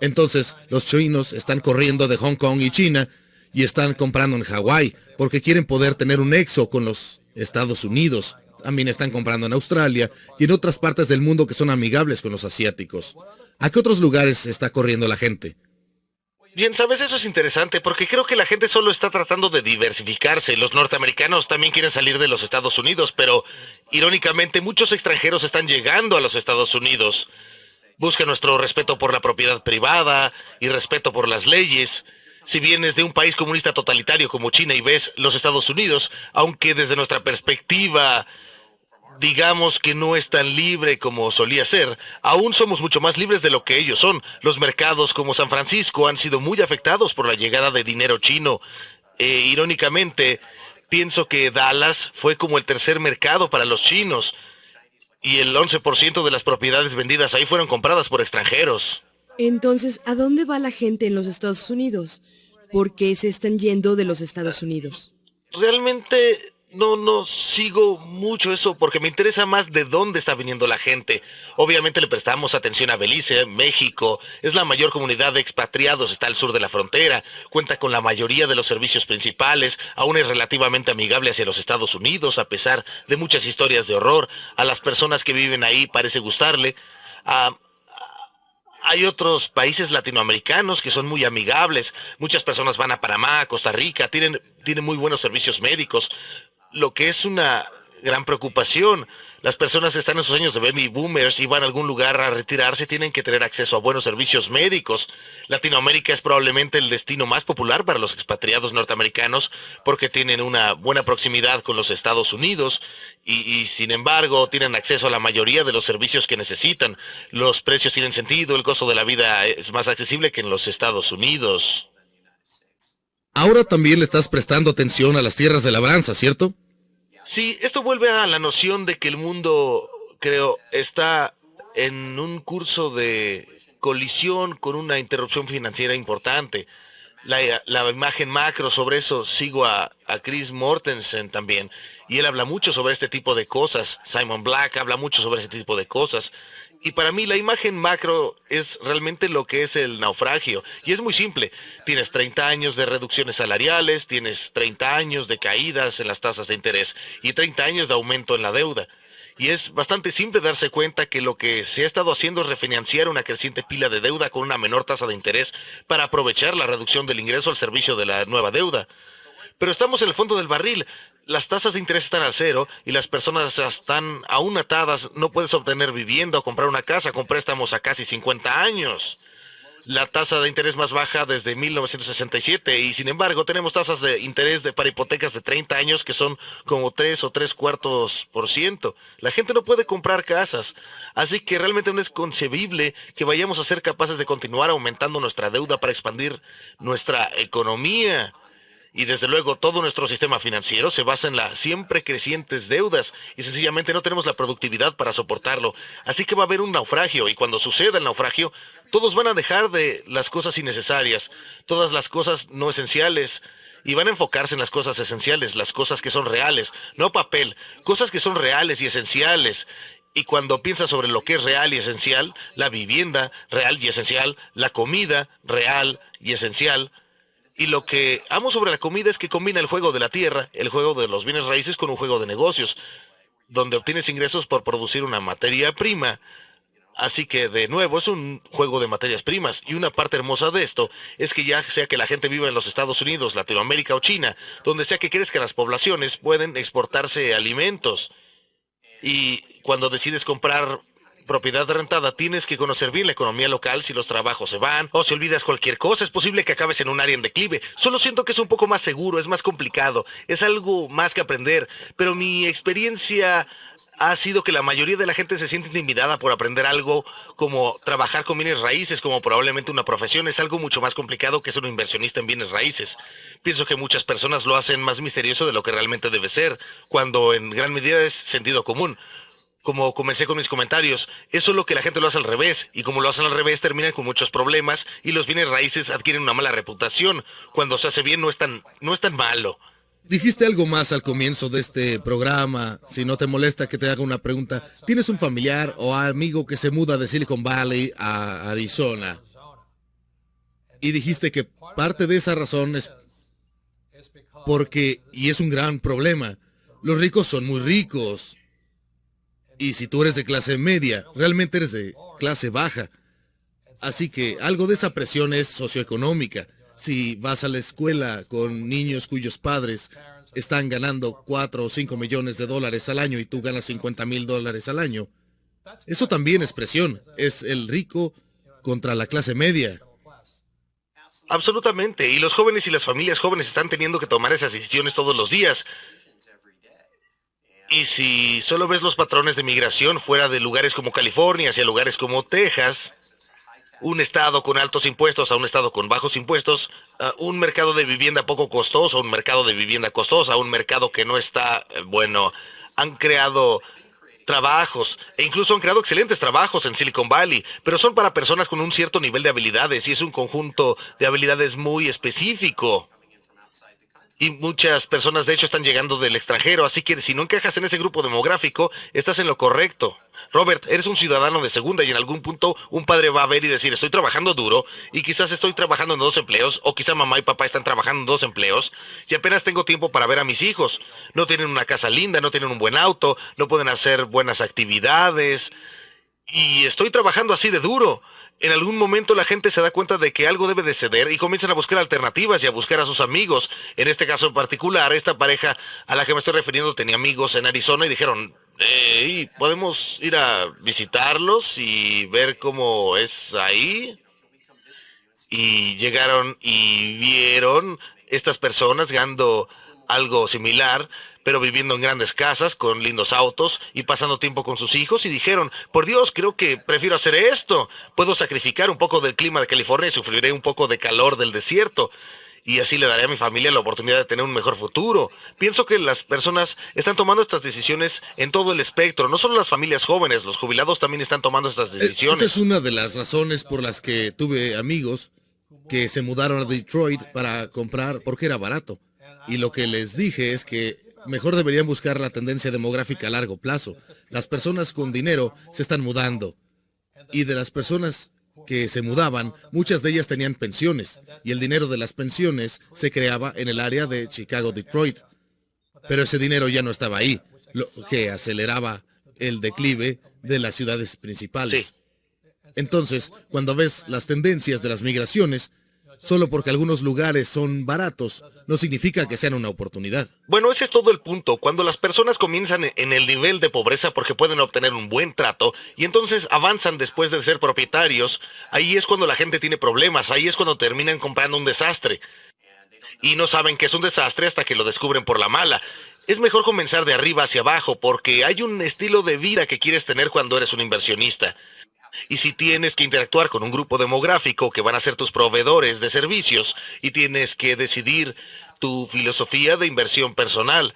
S2: Entonces los chinos están corriendo de Hong Kong y China y están comprando en Hawái porque quieren poder tener un nexo con los Estados Unidos. También están comprando en Australia y en otras partes del mundo que son amigables con los asiáticos. ¿A qué otros lugares está corriendo la gente?
S3: Bien, sabes, eso es interesante porque creo que la gente solo está tratando de diversificarse. Los norteamericanos también quieren salir de los Estados Unidos, pero irónicamente muchos extranjeros están llegando a los Estados Unidos. Buscan nuestro respeto por la propiedad privada y respeto por las leyes. Si vienes de un país comunista totalitario como China y ves los Estados Unidos, aunque desde nuestra perspectiva digamos que no es tan libre como solía ser, aún somos mucho más libres de lo que ellos son. Los mercados como San Francisco han sido muy afectados por la llegada de dinero chino. Irónicamente, pienso que Dallas fue como el tercer mercado para los chinos y el 11% de las propiedades vendidas ahí fueron compradas por extranjeros.
S4: Entonces, ¿a dónde va la gente en los Estados Unidos? ¿Por qué se están yendo de los Estados Unidos?
S3: Realmente No sigo mucho eso porque me interesa más de dónde está viniendo la gente. Obviamente le prestamos atención a Belice, México. Es la mayor comunidad de expatriados, está al sur de la frontera. Cuenta con la mayoría de los servicios principales. Aún es relativamente amigable hacia los Estados Unidos, a pesar de muchas historias de horror. A las personas que viven ahí parece gustarle. Hay otros países latinoamericanos que son muy amigables. Muchas personas van a Panamá, a Costa Rica, tienen muy buenos servicios médicos. Lo que es una gran preocupación. Las personas que están en sus años de baby boomers y van a algún lugar a retirarse tienen que tener acceso a buenos servicios médicos. Latinoamérica es probablemente el destino más popular para los expatriados norteamericanos porque tienen una buena proximidad con los Estados Unidos y sin embargo tienen acceso a la mayoría de los servicios que necesitan. Los precios tienen sentido, el costo de la vida es más accesible que en los Estados Unidos.
S2: Ahora también le estás prestando atención a las tierras de labranza, ¿cierto?
S3: Sí, esto vuelve a la noción de que el mundo, creo, está en un curso de colisión con una interrupción financiera importante. La imagen macro sobre eso, sigo a Chris Mortensen también, y él habla mucho sobre este tipo de cosas. Simon Black habla mucho sobre este tipo de cosas. Y para mí la imagen macro es realmente lo que es el naufragio. Y es muy simple. Tienes 30 años de reducciones salariales, tienes 30 años de caídas en las tasas de interés y 30 años de aumento en la deuda. Y es bastante simple darse cuenta que lo que se ha estado haciendo es refinanciar una creciente pila de deuda con una menor tasa de interés para aprovechar la reducción del ingreso al servicio de la nueva deuda. Pero estamos en el fondo del barril. Las tasas de interés están al cero y las personas están aún atadas. No puedes obtener vivienda o comprar una casa con préstamos a casi 50 años. La tasa de interés más baja desde 1967 y sin embargo tenemos tasas de interés para hipotecas de 30 años que son como 3 o 3/4%. La gente no puede comprar casas, así que realmente no es concebible que vayamos a ser capaces de continuar aumentando nuestra deuda para expandir nuestra economía. Y desde luego todo nuestro sistema financiero se basa en las siempre crecientes deudas y sencillamente no tenemos la productividad para soportarlo. Así que va a haber un naufragio y cuando suceda el naufragio, todos van a dejar de las cosas innecesarias, todas las cosas no esenciales y van a enfocarse en las cosas esenciales, las cosas que son reales, no papel, cosas que son reales y esenciales. Y cuando piensas sobre lo que es real y esencial, la vivienda real y esencial, la comida real y esencial. Y lo que amo sobre la comida es que combina el juego de la tierra, el juego de los bienes raíces con un juego de negocios, donde obtienes ingresos por producir una materia prima. Así que, de nuevo, es un juego de materias primas. Y una parte hermosa de esto es que ya sea que la gente viva en los Estados Unidos, Latinoamérica o China, donde sea que crezcan las poblaciones, pueden exportarse alimentos. Y cuando decides comprar propiedad rentada, tienes que conocer bien la economía local. Si los trabajos se van o si olvidas cualquier cosa, es posible que acabes en un área en declive. Solo siento que es un poco más seguro, es más complicado, es algo más que aprender, pero mi experiencia ha sido que la mayoría de la gente se siente intimidada por aprender algo como trabajar con bienes raíces, como probablemente una profesión. Es algo mucho más complicado que ser un inversionista en bienes raíces. Pienso que muchas personas lo hacen más misterioso de lo que realmente debe ser, cuando en gran medida es sentido común. Como comencé con mis comentarios, eso es lo que la gente lo hace al revés, y como lo hacen al revés terminan con muchos problemas y los bienes raíces adquieren una mala reputación. Cuando se hace bien no es tan malo.
S2: Dijiste algo más al comienzo de este programa. Si no te molesta que te haga una pregunta, ¿tienes un familiar o amigo que se muda de Silicon Valley a Arizona? Y dijiste que parte de esa razón es porque, y es un gran problema, los ricos son muy ricos. Y si tú eres de clase media, realmente eres de clase baja. Así que algo de esa presión es socioeconómica. Si vas a la escuela con niños cuyos padres están ganando 4 o 5 millones de dólares al año y tú ganas $50,000 al año, eso también es presión. Es el rico contra la clase media.
S3: Absolutamente, y los jóvenes y las familias jóvenes están teniendo que tomar esas decisiones todos los días. Y si solo ves los patrones de migración fuera de lugares como California hacia lugares como Texas, un estado con altos impuestos a un estado con bajos impuestos, un mercado de vivienda poco costoso, un mercado de vivienda costosa, un mercado que no está, han creado trabajos, e incluso han creado excelentes trabajos en Silicon Valley, pero son para personas con un cierto nivel de habilidades, y es un conjunto de habilidades muy específico.
S2: Y muchas personas de hecho están llegando del extranjero, así que si no encajas en ese grupo demográfico, estás en lo correcto. Robert, eres un ciudadano de segunda y en algún punto un padre va a ver y decir, estoy trabajando duro y quizás estoy trabajando en 2 empleos o quizá mamá y papá están trabajando en 2 empleos y apenas tengo tiempo para ver a mis hijos. No tienen una casa linda, no tienen un buen auto, no pueden hacer buenas actividades y estoy trabajando así de duro. En algún momento la gente se da cuenta de que algo debe de ceder y comienzan a buscar alternativas y a buscar a sus amigos. En este caso en particular, esta pareja a la que me estoy refiriendo tenía amigos en Arizona y dijeron, ¿podemos ir a visitarlos y ver cómo es ahí? Y llegaron y vieron estas personas ganando algo similar, pero viviendo en grandes casas, con lindos autos y pasando tiempo con sus hijos y dijeron, por Dios, creo que prefiero hacer esto. Puedo sacrificar un poco del clima de California y sufriré un poco de calor del desierto. Y así le daré a mi familia la oportunidad de tener un mejor futuro. Pienso que las personas están tomando estas decisiones en todo el espectro. No solo las familias jóvenes, los jubilados también están tomando estas decisiones.
S5: Esa es una de las razones por las que tuve amigos que se mudaron a Detroit para comprar porque era barato. Y lo que les dije es que mejor deberían buscar la tendencia demográfica a largo plazo. Las personas con dinero se están mudando. Y de las personas que se mudaban, muchas de ellas tenían pensiones. Y el dinero de las pensiones se creaba en el área de Chicago-Detroit. Pero ese dinero ya no estaba ahí, lo que aceleraba el declive de las ciudades principales.
S2: Sí.
S5: Entonces, cuando ves las tendencias de las migraciones, solo porque algunos lugares son baratos, no significa que sean una oportunidad.
S2: Bueno, ese es todo el punto. Cuando las personas comienzan en el nivel de pobreza porque pueden obtener un buen trato y entonces avanzan después de ser propietarios, ahí es cuando la gente tiene problemas, ahí es cuando terminan comprando un desastre. Y no saben que es un desastre hasta que lo descubren por la mala. Es mejor comenzar de arriba hacia abajo porque hay un estilo de vida que quieres tener cuando eres un inversionista. Y si tienes que interactuar con un grupo demográfico que van a ser tus proveedores de servicios y tienes que decidir tu filosofía de inversión personal.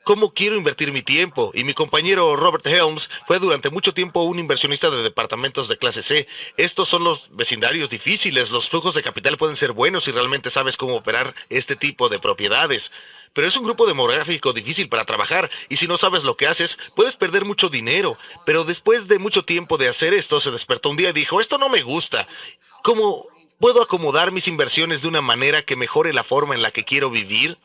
S2: ¿Cómo quiero invertir mi tiempo? Y mi compañero Robert Helms fue durante mucho tiempo un inversionista de departamentos de clase C. Estos son los vecindarios difíciles. Los flujos de capital pueden ser buenos si realmente sabes cómo operar este tipo de propiedades. Pero es un grupo demográfico difícil para trabajar y si no sabes lo que haces, puedes perder mucho dinero. Pero después de mucho tiempo de hacer esto, se despertó un día y dijo, esto no me gusta. ¿Cómo puedo acomodar mis inversiones de una manera que mejore la forma en la que quiero vivir?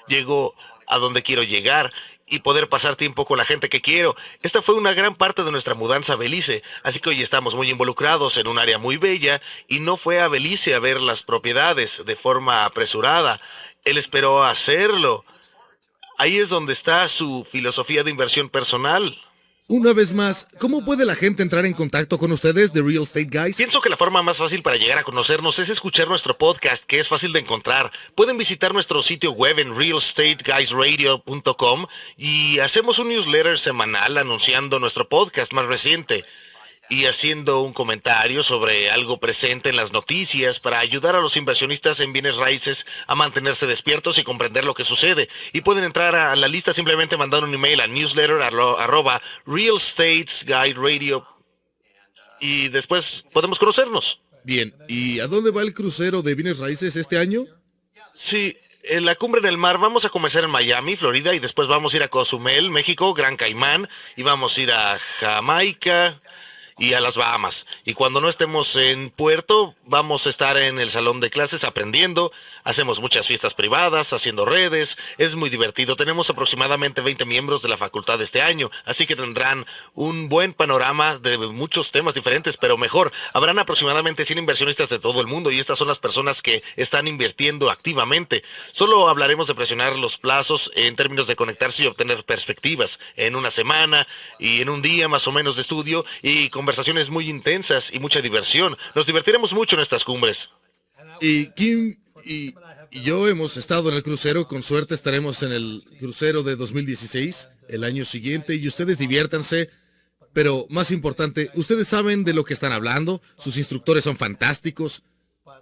S2: Llego a donde quiero llegar y poder pasar tiempo con la gente que quiero. Esta fue una gran parte de nuestra mudanza a Belice, así que hoy estamos muy involucrados en un área muy bella y no fue a Belice a ver las propiedades de forma apresurada. Él esperó a hacerlo. Ahí es donde está su filosofía de inversión personal.
S5: Una vez más, ¿cómo puede la gente entrar en contacto con ustedes, The Real Estate Guys?
S2: Pienso que la forma más fácil para llegar a conocernos es escuchar nuestro podcast, que es fácil de encontrar. Pueden visitar nuestro sitio web en realestateguysradio.com y hacemos un newsletter semanal anunciando nuestro podcast más reciente y haciendo un comentario sobre algo presente en las noticias para ayudar a los inversionistas en bienes raíces a mantenerse despiertos y comprender lo que sucede. Y pueden entrar a la lista simplemente mandando un email a newsletter@realstatesguideradio y después podemos conocernos.
S5: Bien, ¿y a dónde va el crucero de bienes raíces este año?
S2: Sí, en la cumbre en el mar vamos a comenzar en Miami, Florida, y después vamos a ir a Cozumel, México, Gran Caimán, y vamos a ir a Jamaica y a las Bahamas. Y cuando no estemos en puerto, vamos a estar en el salón de clases aprendiendo. Hacemos muchas fiestas privadas, haciendo redes. Es muy divertido. Tenemos aproximadamente 20 miembros de la facultad este año, así que tendrán un buen panorama de muchos temas diferentes, pero mejor. Habrán aproximadamente 100 inversionistas de todo el mundo y estas son las personas que están invirtiendo activamente. Solo hablaremos de presionar los plazos en términos de conectarse y obtener perspectivas en una semana y en un día más o menos de estudio y conversaciones muy intensas y mucha diversión. Nos divertiremos mucho en estas cumbres.
S5: Y Kim y yo hemos estado en el crucero, con suerte estaremos en el crucero de 2016, el año siguiente, y ustedes diviértanse, pero más importante, ustedes saben de lo que están hablando, sus instructores son fantásticos,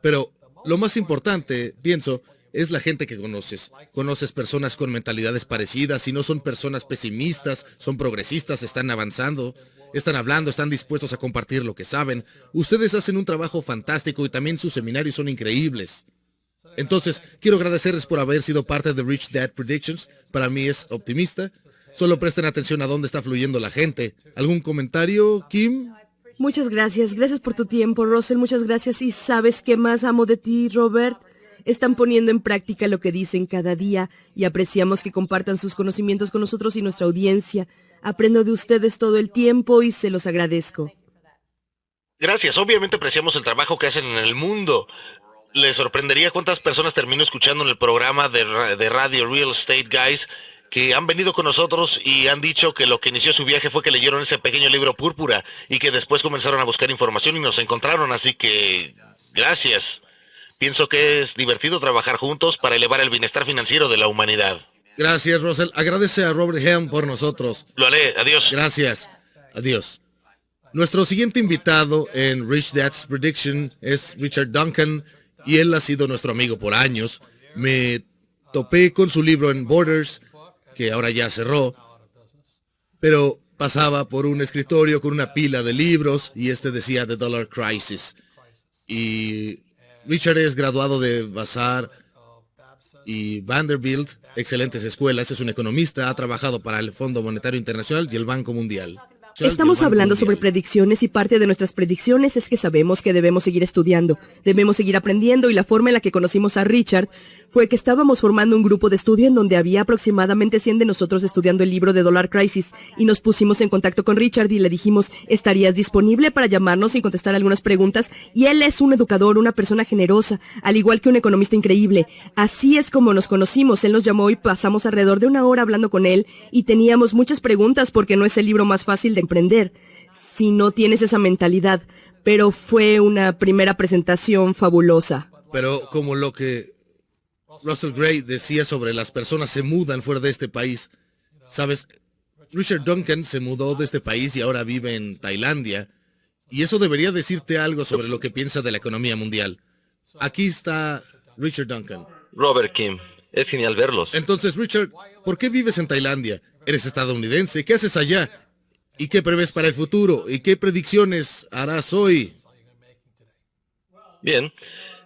S5: pero lo más importante, pienso, es la gente que conoces. Conoces personas con mentalidades parecidas y no son personas pesimistas, son progresistas, están avanzando, están hablando, están dispuestos a compartir lo que saben. Ustedes hacen un trabajo fantástico y también sus seminarios son increíbles.
S2: Entonces, quiero agradecerles por haber sido parte de Rich Dad Predictions. Para mí es optimista. Solo presten atención a dónde está fluyendo la gente. ¿Algún comentario, Kim?
S4: Muchas gracias. Gracias por tu tiempo, Russell. Muchas gracias. ¿Y sabes qué más amo de ti, Robert? Están poniendo en práctica lo que dicen cada día y apreciamos que compartan sus conocimientos con nosotros y nuestra audiencia. Aprendo de ustedes todo el tiempo y se los agradezco.
S5: Gracias, obviamente apreciamos el trabajo que hacen en el mundo. Les sorprendería cuántas personas termino escuchando en el programa de radio Real Estate Guys que han venido con nosotros y han dicho que lo que inició su viaje fue que leyeron ese pequeño libro Púrpura y que después comenzaron a buscar información y nos encontraron, así que gracias. Pienso que es divertido trabajar juntos para elevar el bienestar financiero de la humanidad.
S2: Gracias, Russell. Agradece a Robert Helm por nosotros.
S5: Lo haré, adiós.
S2: Gracias. Adiós. Nuestro siguiente invitado en Rich Dad's Prediction es Richard Duncan y él ha sido nuestro amigo por años. Me topé con su libro en Borders, que ahora ya cerró, pero pasaba por un escritorio con una pila de libros y este decía The Dollar Crisis. Y Richard es graduado de Vassar y Vanderbilt, excelentes escuelas, es un economista, ha trabajado para el Fondo Monetario Internacional y el Banco Mundial.
S4: Estamos hablando sobre predicciones y parte de nuestras predicciones es que sabemos que debemos seguir estudiando, debemos seguir aprendiendo y la forma en la que conocimos a Richard fue que estábamos formando un grupo de estudio en donde había aproximadamente 100 de nosotros estudiando el libro de Dollar Crisis y nos pusimos en contacto con Richard y le dijimos, ¿estarías disponible para llamarnos y contestar algunas preguntas? Y él es un educador, una persona generosa, al igual que un economista increíble. Así es como nos conocimos, él nos llamó y pasamos alrededor de una hora hablando con él y teníamos muchas preguntas porque no es el libro más fácil de emprender si no tienes esa mentalidad, pero fue una primera presentación fabulosa.
S2: Pero como lo que Russell Gray decía sobre las personas se mudan fuera de este país, ¿sabes? Richard Duncan se mudó de este país y ahora vive en Tailandia, y eso debería decirte algo sobre lo que piensa de la economía mundial. Aquí está Richard Duncan.
S3: Robert Kim, es genial verlos.
S2: Entonces, Richard, ¿por qué vives en Tailandia? ¿Eres estadounidense? ¿Qué haces allá? ¿Y qué prevés para el futuro? ¿Y qué predicciones harás hoy?
S3: Bien,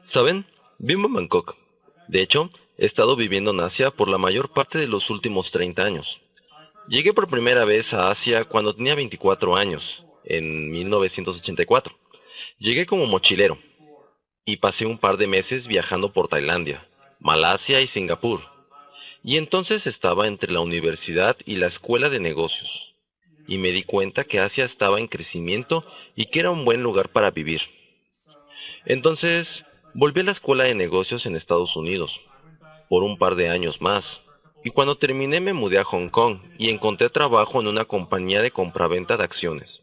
S3: ¿saben? Vivo en Bangkok. De hecho, he estado viviendo en Asia por la mayor parte de los últimos 30 años. Llegué por primera vez a Asia cuando tenía 24 años, en 1984. Llegué como mochilero y pasé un par de meses viajando por Tailandia, Malasia y Singapur. Y entonces estaba entre la universidad y la escuela de negocios. Y me di cuenta que Asia estaba en crecimiento y que era un buen lugar para vivir. Entonces, volví a la escuela de negocios en Estados Unidos, por un par de años más. Y cuando terminé me mudé a Hong Kong y encontré trabajo en una compañía de compraventa de acciones.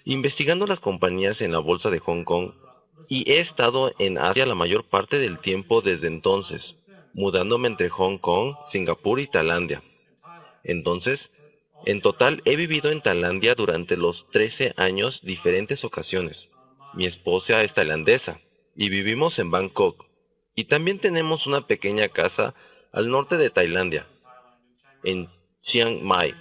S3: Investigando las compañías en la bolsa de Hong Kong, y he estado en Asia la mayor parte del tiempo desde entonces, mudándome entre Hong Kong, Singapur y Tailandia. Entonces, en total he vivido en Tailandia durante los 13 años diferentes ocasiones. Mi esposa es tailandesa y vivimos en Bangkok. Y también tenemos una pequeña casa al norte de Tailandia, en Chiang Mai.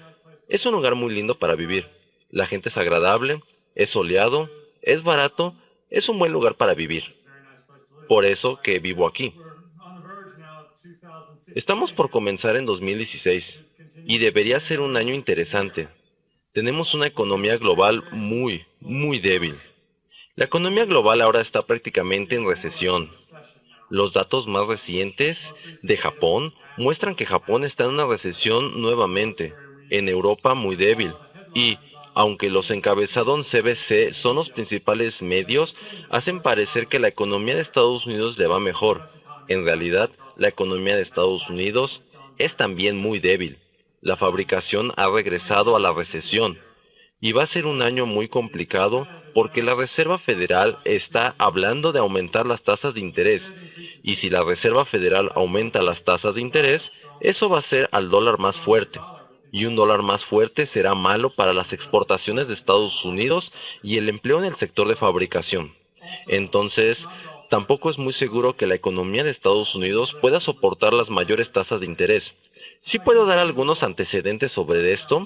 S3: Es un lugar muy lindo para vivir. La gente es agradable, es soleado, es barato, es un buen lugar para vivir. Por eso que vivo aquí. Estamos por comenzar en 2016 y debería ser un año interesante. Tenemos una economía global muy débil. La economía global ahora está prácticamente en recesión. Los datos más recientes de Japón muestran que Japón está en una recesión nuevamente, en Europa muy débil, y, aunque los encabezados CBC son los principales medios, hacen parecer que la economía de Estados Unidos le va mejor. En realidad, la economía de Estados Unidos es también muy débil. La fabricación ha regresado a la recesión, y va a ser un año muy complicado porque la Reserva Federal está hablando de aumentar las tasas de interés. Y si la Reserva Federal aumenta las tasas de interés, eso va a hacer al dólar más fuerte. Y un dólar más fuerte será malo para las exportaciones de Estados Unidos y el empleo en el sector de fabricación. Entonces, tampoco es muy seguro que la economía de Estados Unidos pueda soportar las mayores tasas de interés. Sí puedo dar algunos antecedentes sobre esto.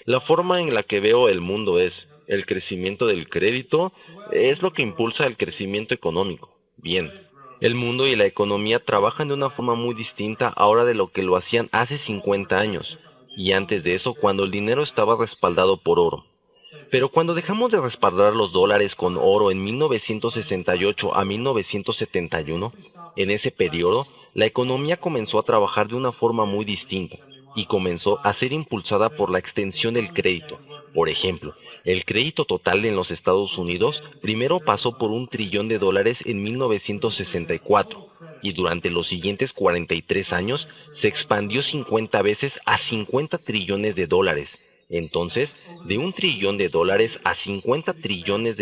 S3: La forma en la que veo el mundo es: el crecimiento del crédito es lo que impulsa el crecimiento económico. Bien, El mundo y la economía trabajan de una forma muy distinta ahora de lo que lo hacían hace 50 años, y antes de eso cuando el dinero estaba respaldado por oro. Pero cuando dejamos de respaldar los dólares con oro en 1968 a 1971, en ese periodo, la economía comenzó a trabajar de una forma muy distinta y comenzó a ser impulsada por la extensión del crédito. Por ejemplo, el crédito total en los Estados Unidos primero pasó por $1 trillón en 1964 y durante los siguientes 43 años se expandió 50 veces a $50 trillones. Entonces, de $1 trillón a $50 trillones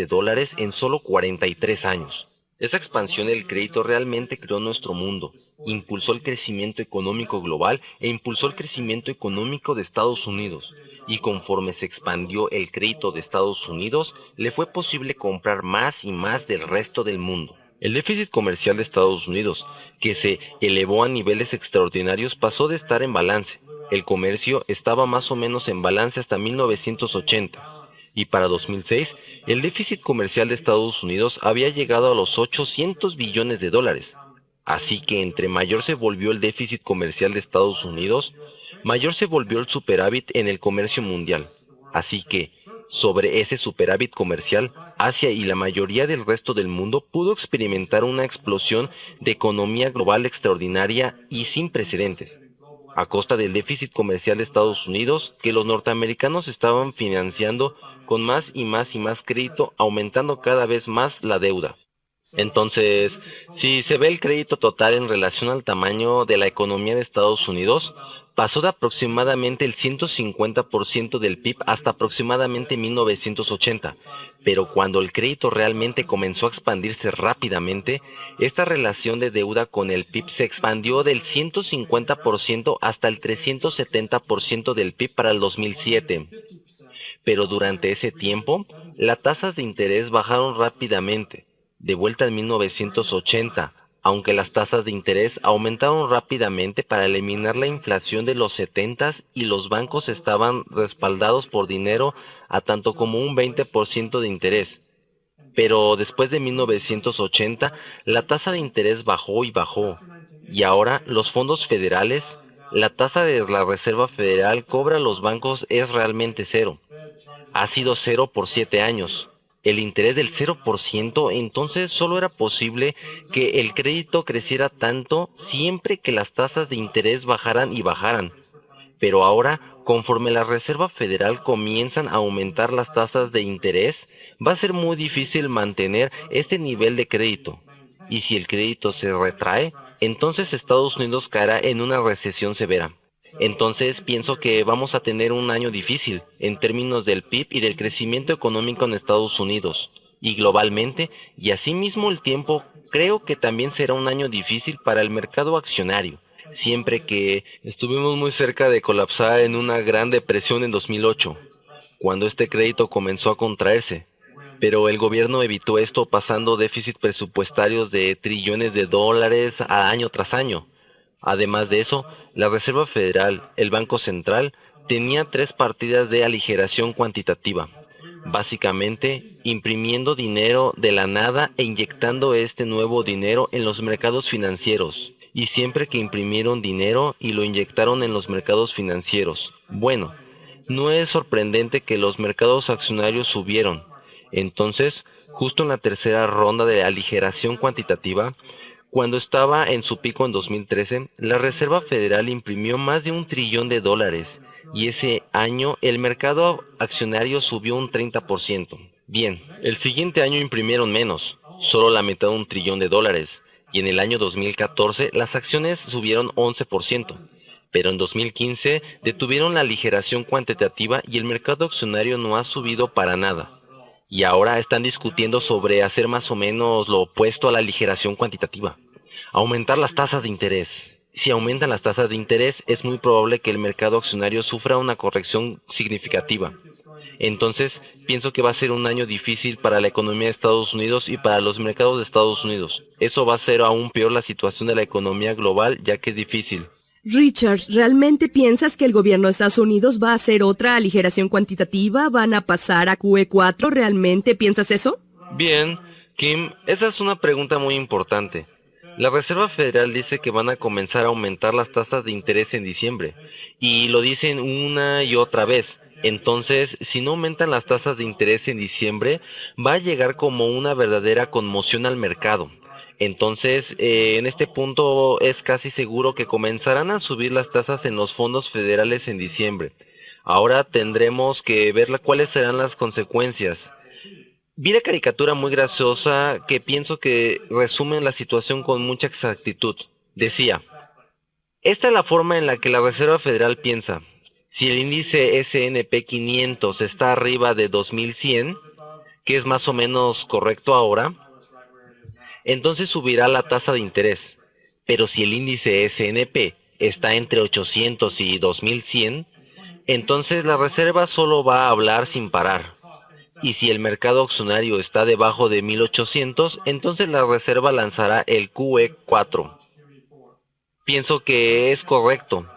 S3: en solo 43 años. Esa expansión del crédito realmente creó nuestro mundo, impulsó el crecimiento económico global e impulsó el crecimiento económico de Estados Unidos. Y conforme se expandió el crédito de Estados Unidos, le fue posible comprar más y más del resto del mundo. El déficit comercial de Estados Unidos, que se elevó a niveles extraordinarios, pasó de estar en balance. El comercio estaba más o menos en balance hasta 1980. Y para 2006, el déficit comercial de Estados Unidos había llegado a los $800 billones. Así que entre mayor se volvió el déficit comercial de Estados Unidos, mayor se volvió el superávit en el comercio mundial. Así que, sobre ese superávit comercial, Asia y la mayoría del resto del mundo pudo experimentar una explosión de economía global extraordinaria y sin precedentes, a costa del déficit comercial de Estados Unidos que los norteamericanos estaban financiando con más y más y más crédito, aumentando cada vez más la deuda. Entonces, si se ve el crédito total en relación al tamaño de la economía de Estados Unidos, pasó de aproximadamente el 150% del PIB hasta aproximadamente 1980, pero cuando el crédito realmente comenzó a expandirse rápidamente, esta relación de deuda con el PIB se expandió del 150% hasta el 370% del PIB para el 2007. Pero durante ese tiempo, las tasas de interés bajaron rápidamente, de vuelta en 1980, aunque las tasas de interés aumentaron rápidamente para eliminar la inflación de los 70s y los bancos estaban respaldados por dinero a tanto como un 20% de interés. Pero después de 1980, la tasa de interés bajó y bajó, y ahora los fondos federales, la tasa de la Reserva Federal cobra a los bancos es realmente cero. Ha sido cero por 7 años. El interés del 0%, entonces solo era posible que el crédito creciera tanto siempre que las tasas de interés bajaran y bajaran. Pero ahora, conforme la Reserva Federal comienzan a aumentar las tasas de interés, va a ser muy difícil mantener este nivel de crédito. Y si el crédito se retrae, entonces Estados Unidos caerá en una recesión severa. Entonces pienso que vamos a tener un año difícil en términos del PIB y del crecimiento económico en Estados Unidos y globalmente, y asimismo el tiempo creo que también será un año difícil para el mercado accionario, siempre que estuvimos muy cerca de colapsar en una gran depresión en 2008, cuando este crédito comenzó a contraerse. Pero el gobierno evitó esto pasando déficit presupuestarios de trillones de dólares a año tras año. Además de eso, la Reserva Federal, el Banco Central, tenía 3 partidas de aligeración cuantitativa, básicamente imprimiendo dinero de la nada e inyectando este nuevo dinero en los mercados financieros, y siempre que imprimieron dinero y lo inyectaron en los mercados financieros. Bueno, no es sorprendente que los mercados accionarios subieron. Entonces, justo en la tercera ronda de aligeración cuantitativa, cuando estaba en su pico en 2013, la Reserva Federal imprimió más de $1 trillón y ese año el mercado accionario subió un 30%. Bien, el siguiente año imprimieron menos, solo la mitad de $1 trillón, y en el año 2014 las acciones subieron 11%. Pero en 2015 detuvieron la aligeración cuantitativa y el mercado accionario no ha subido para nada. Y ahora están discutiendo sobre hacer más o menos lo opuesto a la aligeración cuantitativa. Aumentar las tasas de interés. Si aumentan las tasas de interés, es muy probable que el mercado accionario sufra una corrección significativa. Entonces, pienso que va a ser un año difícil para la economía de Estados Unidos y para los mercados de Estados Unidos. Eso va a hacer aún peor la situación de la economía global, ya que es difícil.
S4: Richard, ¿realmente piensas que el gobierno de Estados Unidos va a hacer otra aligeración cuantitativa? ¿Van a pasar a QE4? ¿Realmente piensas eso?
S3: Bien, Kim, esa es una pregunta muy importante. La Reserva Federal dice que van a comenzar a aumentar las tasas de interés en diciembre, y lo dicen una y otra vez. Entonces, si no aumentan las tasas de interés en diciembre, va a llegar como una verdadera conmoción al mercado. Entonces, en este punto es casi seguro que comenzarán a subir las tasas en los fondos federales en diciembre. Ahora tendremos que ver cuáles serán las consecuencias. Vi la caricatura muy graciosa que pienso que resume la situación con mucha exactitud. Decía, esta es la forma en la que la Reserva Federal piensa. Si el índice S&P 500 está arriba de 2100, que es más o menos correcto ahora, entonces subirá la tasa de interés. Pero si el índice S&P está entre 800 y 2100, entonces la Reserva solo va a hablar sin parar. Y si el mercado accionario está debajo de 1800, entonces la Reserva lanzará el QE4. Pienso que es correcto.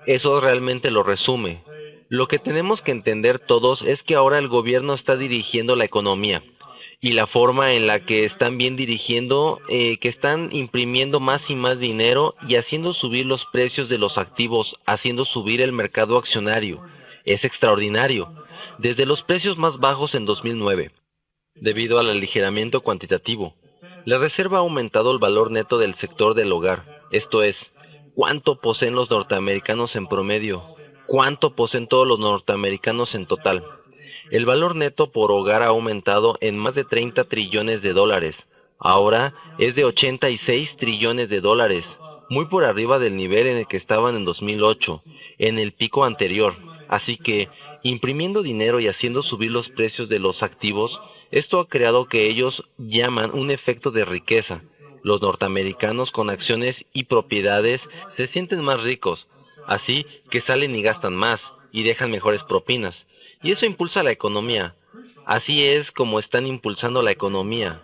S3: Eso realmente lo resume. Lo que tenemos que entender todos es que ahora el gobierno está dirigiendo la economía. Y la forma en la que están bien dirigiendo, que están imprimiendo más y más dinero y haciendo subir los precios de los activos, haciendo subir el mercado accionario. Es extraordinario. Desde los precios más bajos en 2009, debido al aligeramiento cuantitativo, la Reserva ha aumentado el valor neto del sector del hogar, esto es, cuánto poseen los norteamericanos en promedio, cuánto poseen todos los norteamericanos en total. El valor neto por hogar ha aumentado en más de 30 trillones de dólares, ahora es de 86 trillones de dólares, muy por arriba del nivel en el que estaban en 2008, en el pico anterior, así que imprimiendo dinero y haciendo subir los precios de los activos, esto ha creado que ellos llaman un efecto de riqueza. Los norteamericanos con acciones y propiedades se sienten más ricos, así que salen y gastan más y dejan mejores propinas. Y eso impulsa la economía. Así es como están impulsando la economía.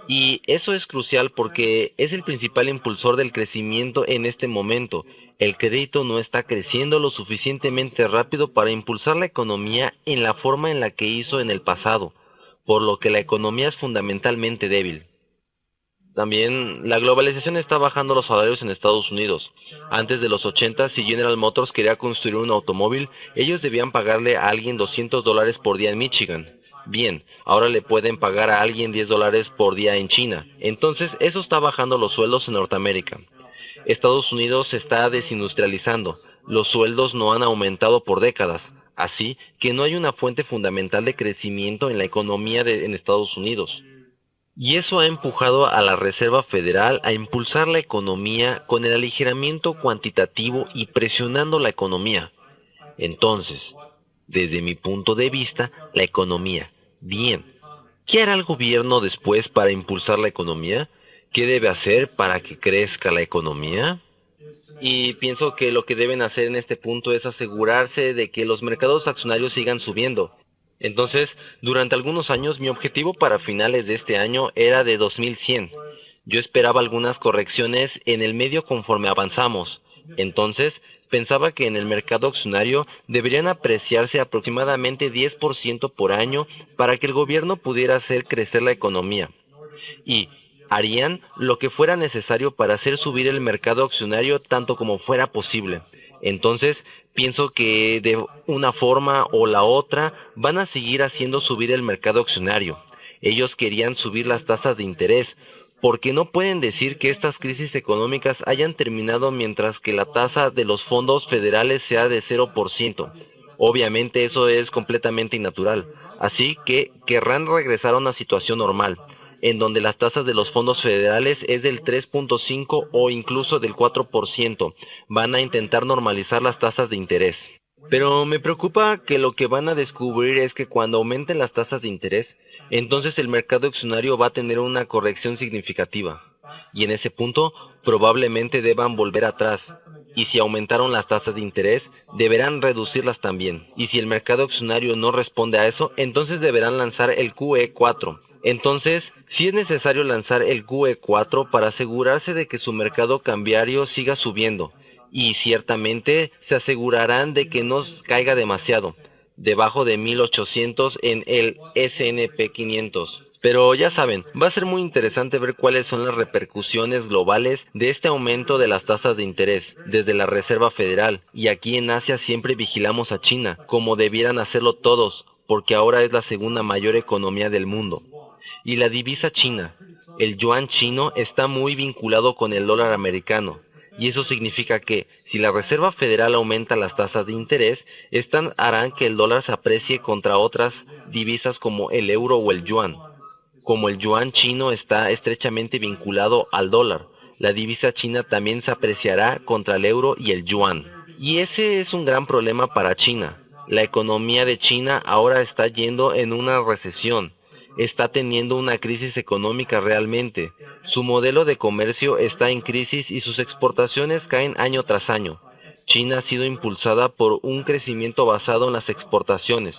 S3: Y eso es crucial porque es el principal impulsor del crecimiento en este momento. El crédito no está creciendo lo suficientemente rápido para impulsar la economía en la forma en la que hizo en el pasado, por lo que la economía es fundamentalmente débil. También, la globalización está bajando los salarios en Estados Unidos. Antes de los 80, si General Motors quería construir un automóvil, ellos debían pagarle a alguien $200 por día en Michigan. Bien, ahora le pueden pagar a alguien $10 por día en China. Entonces, eso está bajando los sueldos en Norteamérica. Estados Unidos se está desindustrializando. Los sueldos no han aumentado por décadas. Así que no hay una fuente fundamental de crecimiento en la economía en Estados Unidos. Y eso ha empujado a la Reserva Federal a impulsar la economía con el aligeramiento cuantitativo y presionando la economía. Entonces, desde mi punto de vista, la economía. Bien, ¿qué hará el gobierno después para impulsar la economía? ¿Qué debe hacer para que crezca la economía? Y pienso que lo que deben hacer en este punto es asegurarse de que los mercados accionarios sigan subiendo. Entonces, durante algunos años mi objetivo para finales de este año era de 2100. Yo esperaba algunas correcciones en el medio conforme avanzamos. Entonces, pensaba que en el mercado accionario deberían apreciarse aproximadamente 10% por año para que el gobierno pudiera hacer crecer la economía. Y harían lo que fuera necesario para hacer subir el mercado accionario tanto como fuera posible. Entonces, pienso que de una forma o la otra van a seguir haciendo subir el mercado accionario. Ellos querían subir las tasas de interés, porque no pueden decir que estas crisis económicas hayan terminado mientras que la tasa de los fondos federales sea de 0%. Obviamente eso es completamente innatural, así que querrán regresar a una situación normal, en donde las tasas de los fondos federales es del 3.5 o incluso del 4%. Van a intentar normalizar las tasas de interés. Pero me preocupa que lo que van a descubrir es que cuando aumenten las tasas de interés, entonces el mercado accionario va a tener una corrección significativa. Y en ese punto probablemente deban volver atrás. Y si aumentaron las tasas de interés, deberán reducirlas también. Y si el mercado accionario no responde a eso, entonces deberán lanzar el QE4. Entonces, sí es necesario lanzar el QE4 para asegurarse de que su mercado cambiario siga subiendo. Y ciertamente se asegurarán de que no caiga demasiado, debajo de 1800 en el S&P 500. Pero ya saben, va a ser muy interesante ver cuáles son las repercusiones globales de este aumento de las tasas de interés desde la Reserva Federal. Y aquí en Asia siempre vigilamos a China, como debieran hacerlo todos, porque ahora es la segunda mayor economía del mundo. Y la divisa china, el yuan chino, está muy vinculado con el dólar americano. Y eso significa que, si la Reserva Federal aumenta las tasas de interés, estas harán que el dólar se aprecie contra otras divisas como el euro o el yuan. Como el yuan chino está estrechamente vinculado al dólar, la divisa china también se apreciará contra el euro y el yuan. Y ese es un gran problema para China. La economía de China ahora está yendo en una recesión. Está teniendo una crisis económica realmente. Su modelo de comercio está en crisis y sus exportaciones caen año tras año. China ha sido impulsada por un crecimiento basado en las exportaciones.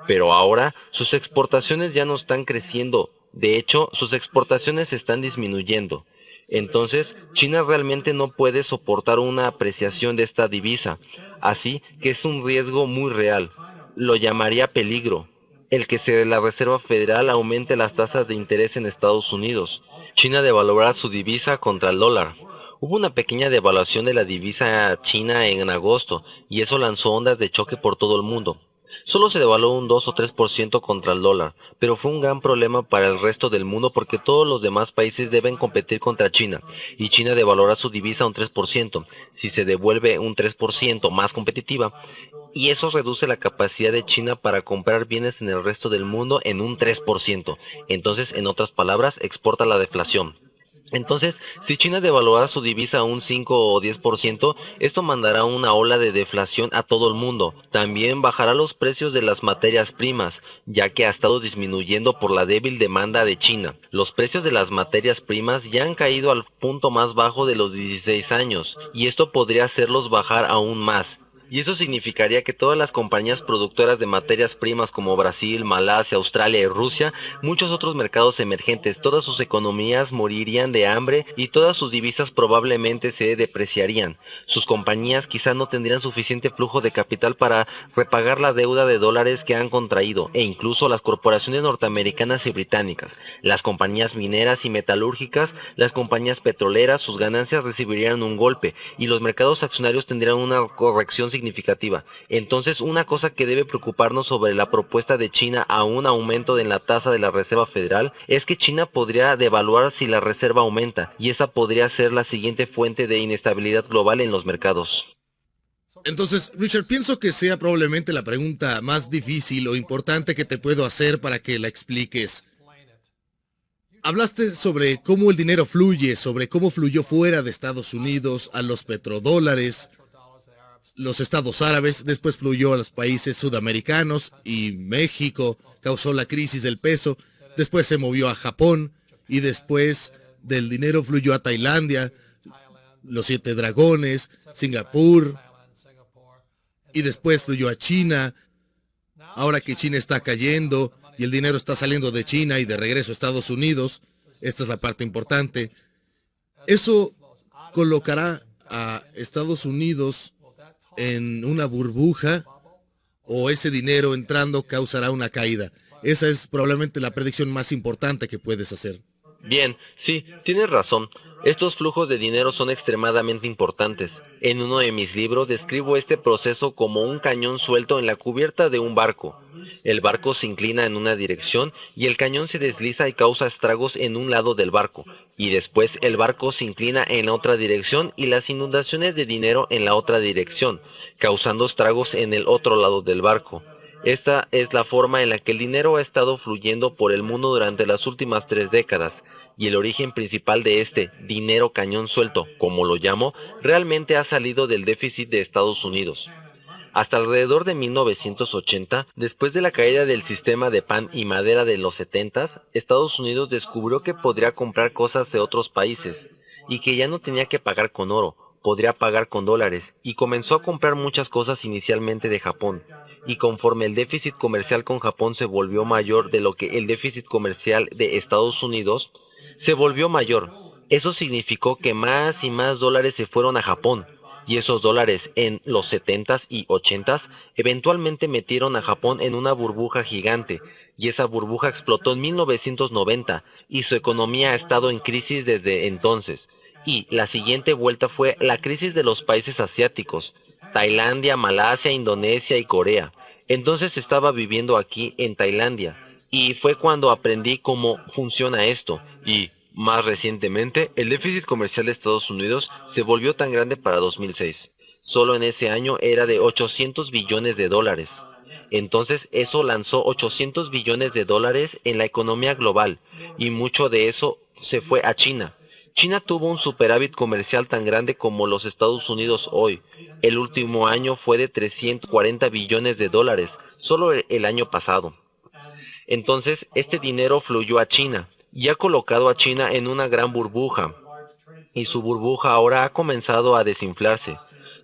S3: Pero ahora sus exportaciones ya no están creciendo. De hecho, sus exportaciones están disminuyendo. Entonces, China realmente no puede soportar una apreciación de esta divisa. Así que es un riesgo muy real. Lo llamaría peligro. El que la Reserva Federal aumente las tasas de interés en Estados Unidos. China devaluará su divisa contra el dólar. Hubo una pequeña devaluación de la divisa china en agosto, y eso lanzó ondas de choque por todo el mundo. Solo se devaluó un 2 o 3% contra el dólar, pero fue un gran problema para el resto del mundo porque todos los demás países deben competir contra China, y China devaluará su divisa un 3%, si se devuelve un 3% más competitiva, y eso reduce la capacidad de China para comprar bienes en el resto del mundo en un 3%. Entonces, en otras palabras, exporta la deflación. Entonces, si China devaluara su divisa a un 5 o 10%, esto mandará una ola de deflación a todo el mundo. También bajará los precios de las materias primas, ya que ha estado disminuyendo por la débil demanda de China. Los precios de las materias primas ya han caído al punto más bajo de los 16 años, y esto podría hacerlos bajar aún más. Y eso significaría que todas las compañías productoras de materias primas como Brasil, Malasia, Australia y Rusia, muchos otros mercados emergentes, todas sus economías morirían de hambre y todas sus divisas probablemente se depreciarían. Sus compañías quizás no tendrían suficiente flujo de capital para repagar la deuda de dólares que han contraído, e incluso las corporaciones norteamericanas y británicas, las compañías mineras y metalúrgicas, las compañías petroleras, sus ganancias recibirían un golpe y los mercados accionarios tendrían una corrección significativa. Entonces, una cosa que debe preocuparnos sobre la propuesta de China a un aumento en la tasa de la Reserva Federal es que China podría devaluar si la reserva aumenta, y esa podría ser la siguiente fuente de inestabilidad global en los mercados.
S2: Entonces, Richard, pienso que sea probablemente la pregunta más difícil o importante que te puedo hacer para que la expliques. Hablaste sobre cómo el dinero fluye, sobre cómo fluyó fuera de Estados Unidos a los petrodólares, los estados árabes, después fluyó a los países sudamericanos y México, causó la crisis del peso, después se movió a Japón y después del dinero fluyó a Tailandia, los 7 dragones, Singapur, y después fluyó a China. Ahora que China está cayendo y el dinero está saliendo de China y de regreso a Estados Unidos, esta es la parte importante, eso colocará a Estados Unidos en una burbuja, o ese dinero entrando causará una caída. Esa es probablemente la predicción más importante que puedes hacer.
S3: Bien, sí, tienes razón. Estos flujos de dinero son extremadamente importantes. En uno de mis libros describo este proceso como un cañón suelto en la cubierta de un barco. El barco se inclina en una dirección y el cañón se desliza y causa estragos en un lado del barco. Y después el barco se inclina en otra dirección y las inundaciones de dinero en la otra dirección, causando estragos en el otro lado del barco. Esta es la forma en la que el dinero ha estado fluyendo por el mundo durante las últimas 3 décadas. Y el origen principal de este dinero cañón suelto, como lo llamo, realmente ha salido del déficit de Estados Unidos. Hasta alrededor de 1980, después de la caída del sistema de pan y madera de los 70s, Estados Unidos descubrió que podría comprar cosas de otros países, y que ya no tenía que pagar con oro, podría pagar con dólares, y comenzó a comprar muchas cosas inicialmente de Japón. Y conforme el déficit comercial con Japón se volvió mayor de lo que el déficit comercial de Estados Unidos, se volvió mayor. Eso significó que más y más dólares se fueron a Japón. y esos dólares en los 70s y 80s eventualmente metieron a Japón en una burbuja gigante, y esa burbuja explotó en 1990 y su economía ha estado en crisis desde entonces. Y la siguiente vuelta fue la crisis de los países asiáticos, Tailandia, Malasia, Indonesia y Corea. Entonces estaba viviendo aquí en Tailandia y fue cuando aprendí cómo funciona esto. Y más recientemente, el déficit comercial de Estados Unidos se volvió tan grande para 2006. Solo en ese año era de 800 billones de dólares. Entonces eso lanzó 800 billones de dólares en la economía global y mucho de eso se fue a China. China tuvo un superávit comercial tan grande como los Estados Unidos hoy. El último año fue de 340 billones de dólares, solo el año pasado. Entonces, este dinero fluyó a China y ha colocado a China en una gran burbuja. Y su burbuja ahora ha comenzado a desinflarse.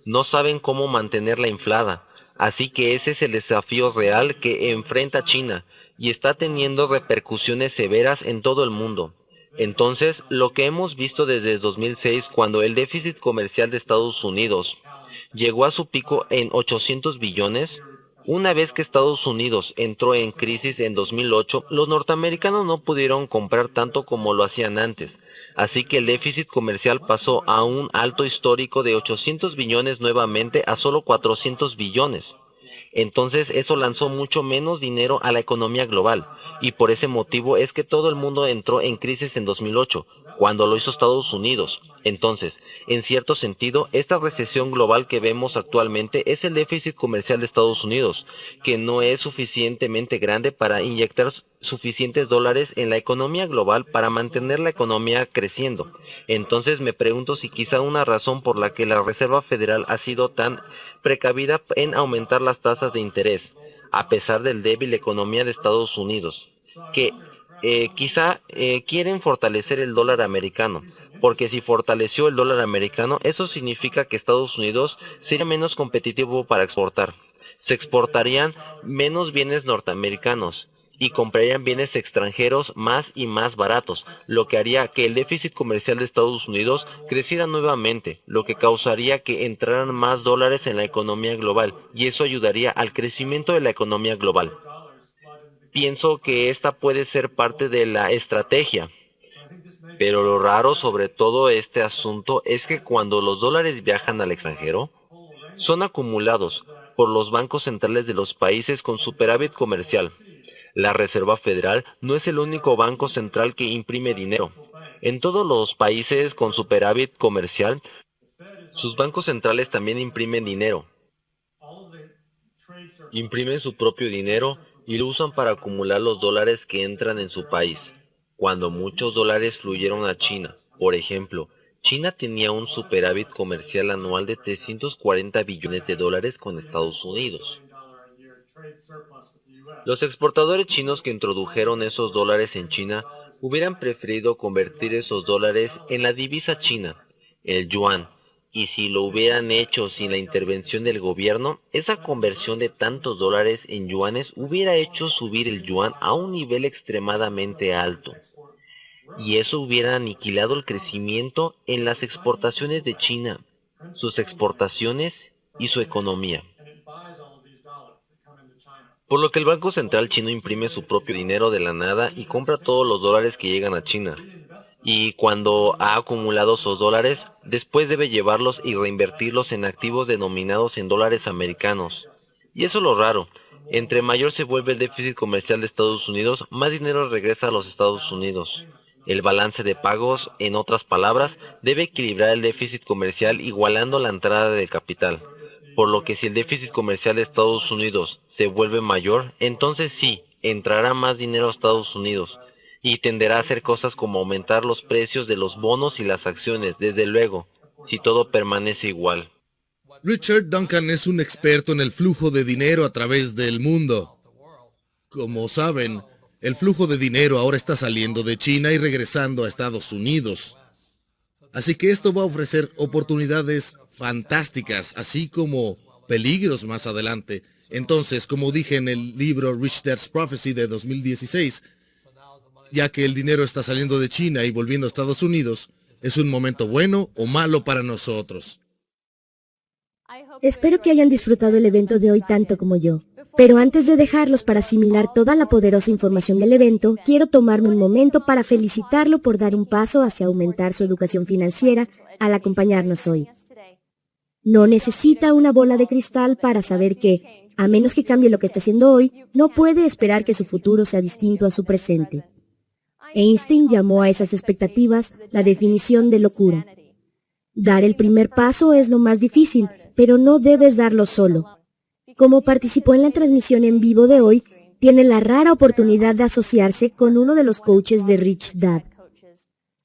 S3: No saben cómo mantenerla inflada. Así que ese es el desafío real que enfrenta China y está teniendo repercusiones severas en todo el mundo. Entonces, lo que hemos visto desde 2006, cuando el déficit comercial de Estados Unidos llegó a su pico en 800 billones, una vez que Estados Unidos entró en crisis en 2008, los norteamericanos no pudieron comprar tanto como lo hacían antes, así que el déficit comercial pasó a un alto histórico de 800 billones nuevamente a solo 400 billones. Entonces eso lanzó mucho menos dinero a la economía global, y por ese motivo es que todo el mundo entró en crisis en 2008, cuando lo hizo Estados Unidos. Entonces, en cierto sentido, esta recesión global que vemos actualmente es el déficit comercial de Estados Unidos, que no es suficientemente grande para inyectar suficientes dólares en la economía global para mantener la economía creciendo. Entonces me pregunto si quizá una razón por la que la Reserva Federal ha sido tan precavida en aumentar las tasas de interés, a pesar del débil economía de Estados Unidos, que quizá quieren fortalecer el dólar americano, porque si fortaleció el dólar americano, eso significa que Estados Unidos sería menos competitivo para exportar. Se exportarían menos bienes norteamericanos y comprarían bienes extranjeros más y más baratos, lo que haría que el déficit comercial de Estados Unidos creciera nuevamente, lo que causaría que entraran más dólares en la economía global, y eso ayudaría al crecimiento de la economía global. Pienso que esta puede ser parte de la estrategia, pero lo raro sobre todo este asunto es que cuando los dólares viajan al extranjero, son acumulados por los bancos centrales de los países con superávit comercial. La Reserva Federal no es el único banco central que imprime dinero. En todos los países con superávit comercial, sus bancos centrales también imprimen dinero. Imprimen su propio dinero y lo usan para acumular los dólares que entran en su país. Cuando muchos dólares fluyeron a China, por ejemplo, China tenía un superávit comercial anual de 340 billones de dólares con Estados Unidos. Los exportadores chinos que introdujeron esos dólares en China hubieran preferido convertir esos dólares en la divisa china, el yuan, y si lo hubieran hecho sin la intervención del gobierno, esa conversión de tantos dólares en yuanes hubiera hecho subir el yuan a un nivel extremadamente alto. Y eso hubiera aniquilado el crecimiento en las exportaciones de China, sus exportaciones y su economía. Por lo que el Banco Central chino imprime su propio dinero de la nada y compra todos los dólares que llegan a China. Y cuando ha acumulado esos dólares, después debe llevarlos y reinvertirlos en activos denominados en dólares americanos. Y eso es lo raro. Entre mayor se vuelve el déficit comercial de Estados Unidos, más dinero regresa a los Estados Unidos. El balance de pagos, en otras palabras, debe equilibrar el déficit comercial igualando la entrada de capital. Por lo que si el déficit comercial de Estados Unidos se vuelve mayor, entonces sí, entrará más dinero a Estados Unidos y tenderá a hacer cosas como aumentar los precios de los bonos y las acciones, desde luego, si todo permanece igual.
S2: Richard Duncan es un experto en el flujo de dinero a través del mundo. Como saben, el flujo de dinero ahora está saliendo de China y regresando a Estados Unidos. Así que esto va a ofrecer oportunidades fantásticas, así como peligros más adelante. Entonces, como dije en el libro Rich Dad's Prophecy de 2016, ya que el dinero está saliendo de China y volviendo a Estados Unidos, ¿es un momento bueno o malo para nosotros?
S1: Espero que hayan disfrutado el evento de hoy tanto como yo. Pero antes de dejarlos para asimilar toda la poderosa información del evento, quiero tomarme un momento para felicitarlo por dar un paso hacia aumentar su educación financiera al acompañarnos hoy. No necesita una bola de cristal para saber que, a menos que cambie lo que está haciendo hoy, no puede esperar que su futuro sea distinto a su presente. Einstein llamó a esas expectativas la definición de locura. Dar el primer paso es lo más difícil, pero no debes darlo solo. Como participó en la transmisión en vivo de hoy, tiene la rara oportunidad de asociarse con uno de los coaches de Rich Dad,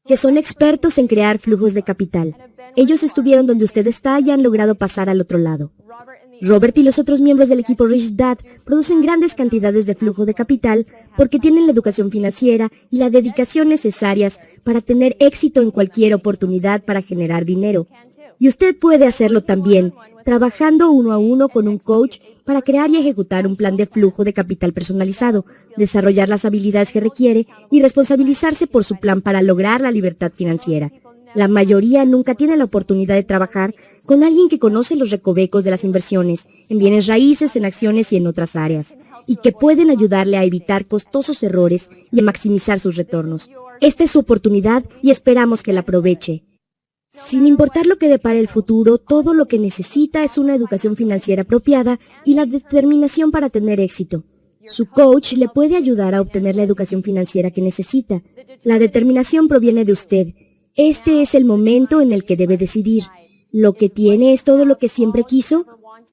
S1: que son expertos en crear flujos de capital. Ellos estuvieron donde usted está y han logrado pasar al otro lado. Robert y los otros miembros del equipo Rich Dad producen grandes cantidades de flujo de capital porque tienen la educación financiera y la dedicación necesarias para tener éxito en cualquier oportunidad para generar dinero. Y usted puede hacerlo también, trabajando uno a uno con un coach para crear y ejecutar un plan de flujo de capital personalizado, desarrollar las habilidades que requiere y responsabilizarse por su plan para lograr la libertad financiera. La mayoría nunca tiene la oportunidad de trabajar con alguien que conoce los recovecos de las inversiones, en bienes raíces, en acciones y en otras áreas, y que pueden ayudarle a evitar costosos errores y a maximizar sus retornos. Esta es su oportunidad y esperamos que la aproveche. Sin importar lo que depare el futuro, todo lo que necesita es una educación financiera apropiada y la determinación para tener éxito. Su coach le puede ayudar a obtener la educación financiera que necesita. La determinación proviene de usted. Este es el momento en el que debe decidir. ¿Lo que tiene es todo lo que siempre quiso